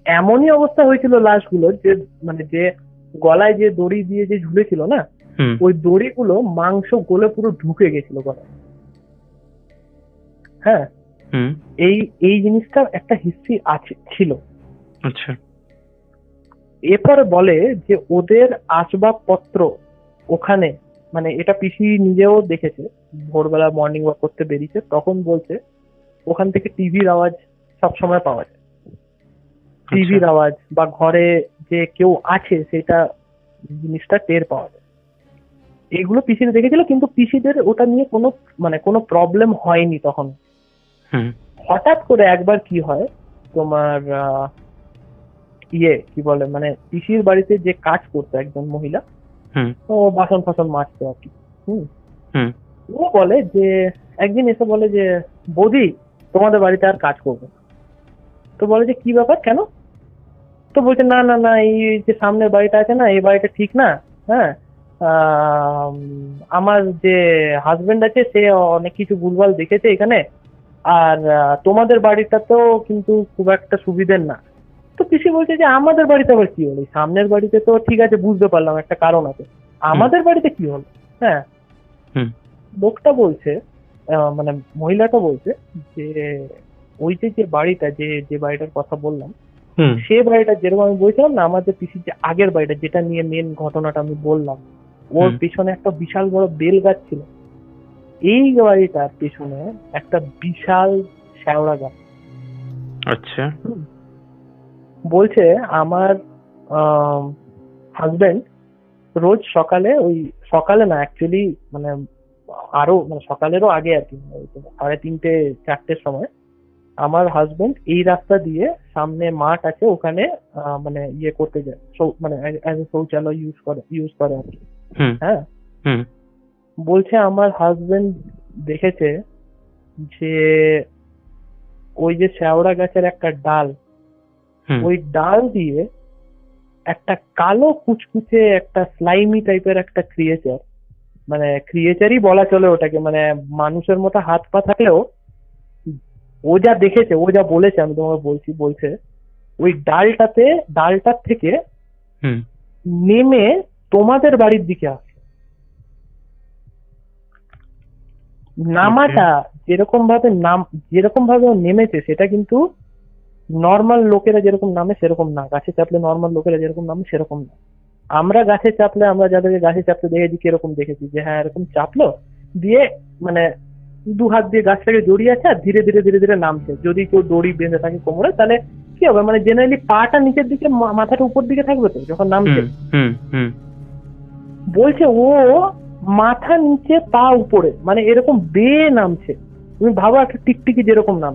S3: এমনই অবস্থা হয়েছিল লাশগুলোর যে মানে যে গলায় যে দড়ি দিয়ে যে ঝুলেছিল না,
S2: হুম
S3: ওই দড়িগুলো মাংস গলে পুরো ঢুকে গেছিল গলায়। হ্যাঁ,
S2: হুম
S3: এই এই জিনিসটা একটা হিস্ট্রি আছে ছিল।
S2: আচ্ছা
S3: এরপরে বলে যে ওদের আসবাবপত্র ওখানে, মানে এটা পিসি নিজেও দেখেছে, ভোরবেলা মর্নিং ওয়াক করতে বেরিয়েছে, তখন বলছে ওখান থেকে টিভির আওয়াজ সবসময় পাওয়া যায়। টিভির আওয়াজ বা ঘরে যে কেউ আছে সেটা জিনিসটা টের পাওয়া যায়। এগুলো পিসিরা দেখেছিল, কিন্তু পিসিদের ওটা নিয়ে কোনো মানে কোনো প্রবলেম হয়নি তখন।
S2: হুম
S3: হঠাৎ করে একবার কি হয়, তোমার কি বলে মানে পিসির বাড়িতে যে কাজ করতো একজন মহিলা,
S2: হুম
S3: ও বাসন ফাসন মাজতো আর কি। হুম,
S2: হুম
S3: ও বলে যে একদিন এসে বলে যে বৌদি তোমাদের বাড়িতে আর কাজ করবো না। তো বলে যে কি ব্যাপার, কেন? তো বলছে না না না, এই যে সামনের বাড়িটা আছে না, এই বাড়িটা ঠিক না। হ্যাঁ, আম, আমার যে হাজবেন্ড আছে সে অনেক কিছু ভুলভাল দেখেছে এখানে। আর তোমাদের বাড়িটা তো কিন্তু খুব একটা সুবিধের না। তো পিসি বলছে যে আমাদের বাড়িতে আবার কি হলো? সামনের বাড়িতে তো ঠিক আছে, বুঝতে পারলাম একটা কারণ আছে, আমাদের বাড়িতে কি হলো? হ্যাঁ,
S2: হুম
S3: লোকটা বলছে, মানে মহিলাটা বলছে যে ওই যে যে বাড়িটা, যে যে বাড়িটার কথা বললাম,
S2: হুম
S3: সে বাড়িটা যেরকম আমি বলছিলাম না, আমাদের পিসির যে আগের বাড়িটা যেটা নিয়ে মেন ঘটনাটা আমি বললাম, ওর
S2: হুম।
S3: পিছনে একটা বিশাল বড় বেল গাছ ছিল। এই বাড়িটার পিছনে একটা বিশাল শ্যাওড়া গাছ।
S2: আচ্ছা
S3: হুম। বলছে আমার হাজবেন্ড রোজ সকালে, ওই সকালে না অ্যাকচুয়ালি মানে আরো মানে সকালেরও আগে আর কি, ওই 3:30-4টের সময় আমার হাজবেন্ড এই রাস্তা দিয়ে, সামনে মাঠ আছে ওখানে, মানে ইয়ে করতে যায়, মানে অ্যাজ এ শৌচালয় ইউজ করে আর কি।
S2: হুম
S3: হ্যাঁ,
S2: হুম
S3: বলছে আমার হাজবেন্ড দেখেছে যে ওই যে শ্যাওড়া গাছের একটা ডাল,
S2: হুম
S3: ওই ডাল দিয়ে একটা কালো কুচকুচে একটা স্লাইমি টাইপের একটা ক্রিয়েচার, মানে ক্রিয়েচারই বলা চলে ওটাকে, মানে মানুষের মতো হাত পা থাকলেও ও যা দেখেছে, ও যা বলেছে, আমি তোমাকে বলছি, বলছে ওই ডালটার থেকে
S2: হুম
S3: নেমে তোমাদের বাড়ির দিকে আসে। নামাটা যেরকম ভাবে ও নেমেছে সেটা কিন্তু নর্মাল লোকেরা যেরকম নামে সেরকম না, গাছে চাপলে নর্মাল লোকেরা যেরকম নামে সেরকম না। আমরা গাছে চাপলে, আমরা যাদেরকে গাছে চাপতে দেখেছি কিরকম দেখেছি, যে হ্যাঁ এরকম চাপলো দিয়ে মানে দু হাত দিয়ে গাছটাকে জড়িয়ে আছে আর ধীরে ধীরে ধীরে ধীরে নামছে। যদি কেউ দড়ি বেঁধে থাকে কোমরে তাহলে কি হবে, মানে জেনারেলি পাটা নিচের দিকে, মাথাটা উপর দিকে থাকবে তো যখন নামছে।
S2: হুম হুম
S3: বলছে ও মাথা নিচে পা উপরে, মানে এরকম বেয়ে নামছে। তুমি ভাবো একটা টিকটিকি যেরকম নাম,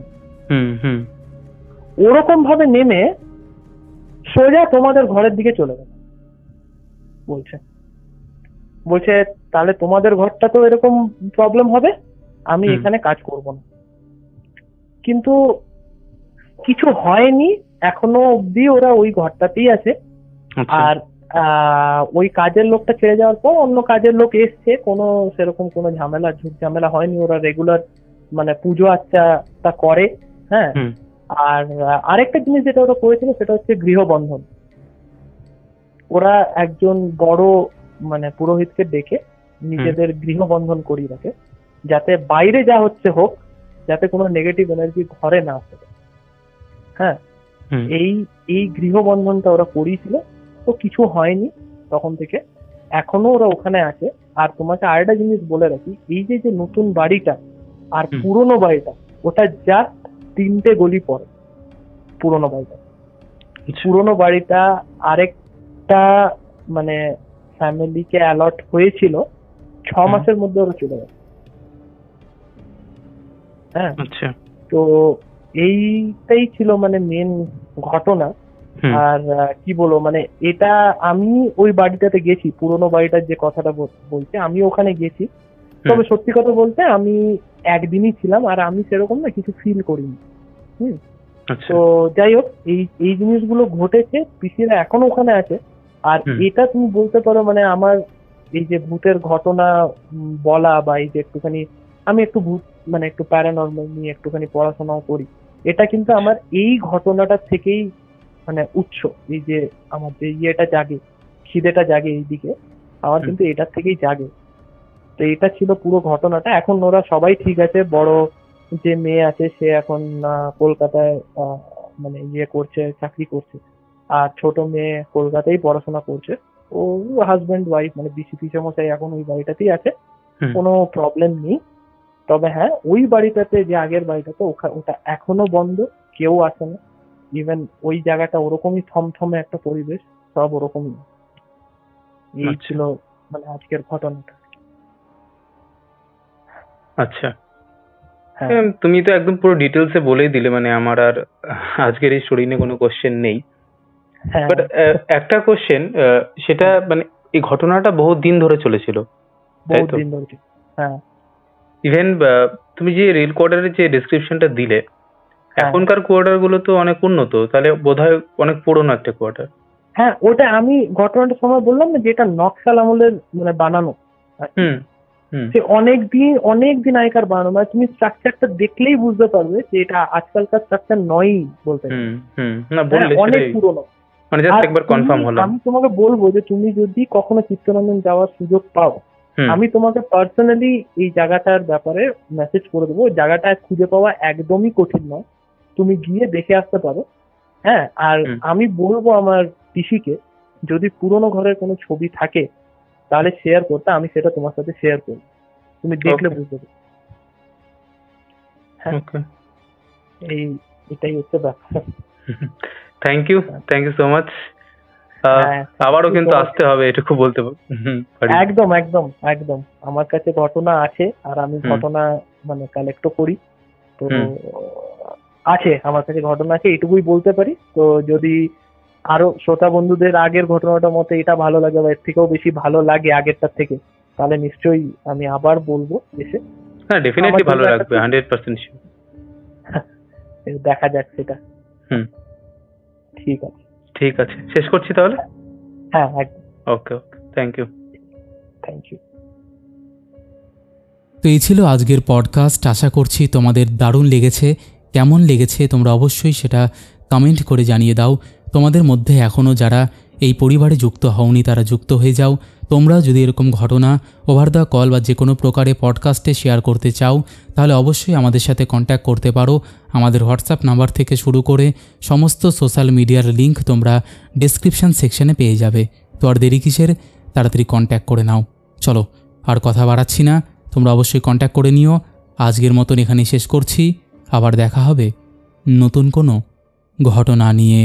S2: হুম হুম
S3: ওরকম ভাবে নেমে সোজা তোমাদের ঘরের দিকে চলে গেল। বলছে বলছে তাহলে তোমাদের ঘরটা তো এরকম প্রবলেম হবে, আমি এখানে কাজ করব না। কিন্তু কিছু হয়নি, এখনো অব্দি ওরা ওই ঘরটাতেই আছে। আর ওই কাজের লোকটা ছেড়ে যাওয়ার পর অন্য কাজের লোক এসছে, কোনো সেরকম কোনো ঝুট ঝামেলা হয়নি। ওরা রেগুলার মানে পুজো আচ্চাটা করে। হ্যাঁ, আর আরেকটা জিনিস যেটা ওরা করেছিল সেটা হচ্ছে গৃহবন্ধন। ওরা একজন বড় মানে পুরোহিতকে ডেকে নিজেদের গৃহবন্ধন করিয়ে রাখে, যাতে বাইরে যা হচ্ছে হোক, যাতে কোনো নেগেটিভ এনার্জি ঘরে না আসে। হ্যাঁ, এই গৃহবন্ধনটা ওরা করিয়েছিল, তো কিছু হয়নি তখন থেকে, এখনো ওরা ওখানে আছে। আর তোমাকে আরেকটা জিনিস বলে রাখি, এই যে যে নতুন বাড়িটা আর পুরনো বাড়িটা, ওটা জাস্ট 3টে গলি পরে পুরনো বাড়িটা। পুরনো বাড়িটা আরেকটা মানে ফ্যামিলিকে অ্যালট হয়েছিল, 6 মাসের মধ্যে ওরা চলে গেছে। হ্যাঁ, তো এইটাই ছিল মানে মেন ঘটনা। আর কি বলবো, মানে এটা আমি ওই বাড়িটাতে গেছি, পুরোনো বাড়িটার যে কথাটা বলছে, আমি ওখানে গেছি। তবে সত্যি কথা বলতে আমি একদিনই ছিলাম, আর আমি সেরকম না কিছু ফিল করিনি।
S2: আচ্ছা।
S3: তো যাই হোক, এই এই জিনিসগুলো ঘটেছে, পিসিরা এখনো ওখানে আছে। আর এটা তুমি বলতে পারো মানে আমার এই যে ভূতের ঘটনা বলা, বা এই যে একটুখানি আমি একটু ভূত মানে একটু প্যারানর্মাল নিয়ে একটুখানি পড়াশোনাও করি, এটা কিন্তু আমার এই ঘটনাটা থেকেই মানে উৎস। এই যে আমার যে ইয়েটা জাগে, খিদেটা জাগে এইদিকে, আমার কিন্তু এটার থেকেই জাগে। তো এটা ছিল পুরো ঘটনাটা। এখন ওরা সবাই ঠিক আছে, বড় যে মেয়ে আছে সে এখন কলকাতায় মানে ইয়ে করছে, চাকরি করছে। আর ছোট মেয়ে কলকাতায় পড়াশোনা করছে। ও হাজবেন্ড ওয়াইফ মানে বিসি মশাই এখন ওই বাড়িটাতেই আছে, কোনো প্রবলেম নেই। তবে হ্যাঁ, ওই বাড়িটাতে যে আগের বাড়িটাতে ওটা এখনো বন্ধ, কেউ আসে না। ইভেন ওই জায়গাটা ওরকমই থমথমে একটা পরিবেশ, সব ওরকমই। এই ছিল মানে আজকের ঘটনাটা।
S2: আচ্ছা, তুমি তো একদম পুরো ডিটেলসে বলেই দিলে, মানে আমার আর আজকের এই স্টোরি নিয়ে কোনো কোশ্চেন নেই। বাট একটা কোশ্চেন, সেটা মানে এই ঘটনাটা বহুত দিন ধরে চলেছিল, তাই তো?
S3: হ্যাঁ।
S2: ইভেন তুমি যে রেল কোয়ার্টারের যে ডেসক্রিপশনটা দিলে, এখনকার কোয়ার্টার গুলো তো অনেক উন্নত, তাহলে বোধহয় অনেক পুরনো একটা কোয়ার্টার।
S3: হ্যাঁ, ওটা আমি ঘটনাটার সময় বললাম না, যেটা নকশাল আমলের মানে বানানো। সে অনেক দিন আগেকার বানানো, মানে তুমি স্ট্রাকচারটা দেখলেই বুঝতে পারবে যে এটা আজকালকার স্ট্রাকচার নয়ই বলতে গেলে। অনেক পুরনো।
S2: মানে জাস্ট একবার কনফার্ম হলো।
S3: আমি তোমাকে বলবো যে তুমি যদি কখনো চিত্তরঞ্জন যাওয়ার সুযোগ পাও, আমি তোমাকে পার্সোনালি এই জায়গাটার ব্যাপারে মেসেজ করে দেবো। জায়গাটা খুঁজে পাওয়া একদমই কঠিন নয়, তুমি গিয়ে দেখে আসতে পারো। হ্যাঁ, আর আমি বলবো আমার পিসিকে যদি পুরোনো ঘরের কোনো ছবি থাকে তাহলে শেয়ার করতে, আমি সেটা তোমার সাথে শেয়ার করবো, তুমি দেখলে বুঝতে পারবে। হ্যাঁ, এটাই হচ্ছে ব্যাপার।
S2: Thank you so much. আবারও কিন্তু আসতে হবে, এটুকু বলতে পারি।
S3: একদম একদম একদম। আমার কাছে ঘটনা আছে, আর আমি ঘটনা মানে কালেক্টও করি, তো আছে আমার কাছে ঘটনা আছে, এটুকুই বলতে পারি। তো যদি আরো শ্রোতা বন্ধুদের আগের ঘটনাটার মতো এটা ভালো লাগে বা এর থেকেও বেশি ভালো লাগে আগেরটার থেকে, তাহলে নিশ্চয়ই আমি আবার বলবো এসে।
S2: হ্যাঁ, ডেফিনেটলি ভালো লাগবে, 100% শিওর।
S3: দেখা যাক সেটা। ঠিক আছে,
S2: শেষ করছি তাহলে।
S3: হ্যাঁ, একদম।
S2: ওকে, থ্যাংক ইউ।
S1: তো এই ছিল আজকের পডকাস্ট। আশা করছি তোমাদের দারুণ লেগেছে। কেমন লেগেছে তোমরা অবশ্যই সেটা কমেন্ট করে জানিয়ে দাও। তোমাদের মধ্যে এখনও যারা এই পরিবারে যুক্ত হওনি তারা যুক্ত হয়ে যাও। তোমরা যদি এরকম ঘটনা ওভার দ্য কল বা যে কোনো প্রকারে পডকাস্টে শেয়ার করতে চাও তাহলে অবশ্যই আমাদের সাথে কন্ট্যাক্ট করতে পারো। আমাদের হোয়াটসঅ্যাপ নাম্বার থেকে শুরু করে সমস্ত সোশ্যাল মিডিয়ার লিঙ্ক তোমরা ডেসক্রিপশন সেকশনে পেয়ে যাবে। তো আর দেরি কিসের, তাড়াতাড়ি কন্ট্যাক্ট করে নাও। চলো আর কথা বাড়াচ্ছি না, তোমরা অবশ্যই কন্ট্যাক্ট করে নিও। আজকের মতন এখানেই শেষ করছি, আবার দেখা হবে নতুন কোনো ঘটনা নিয়ে।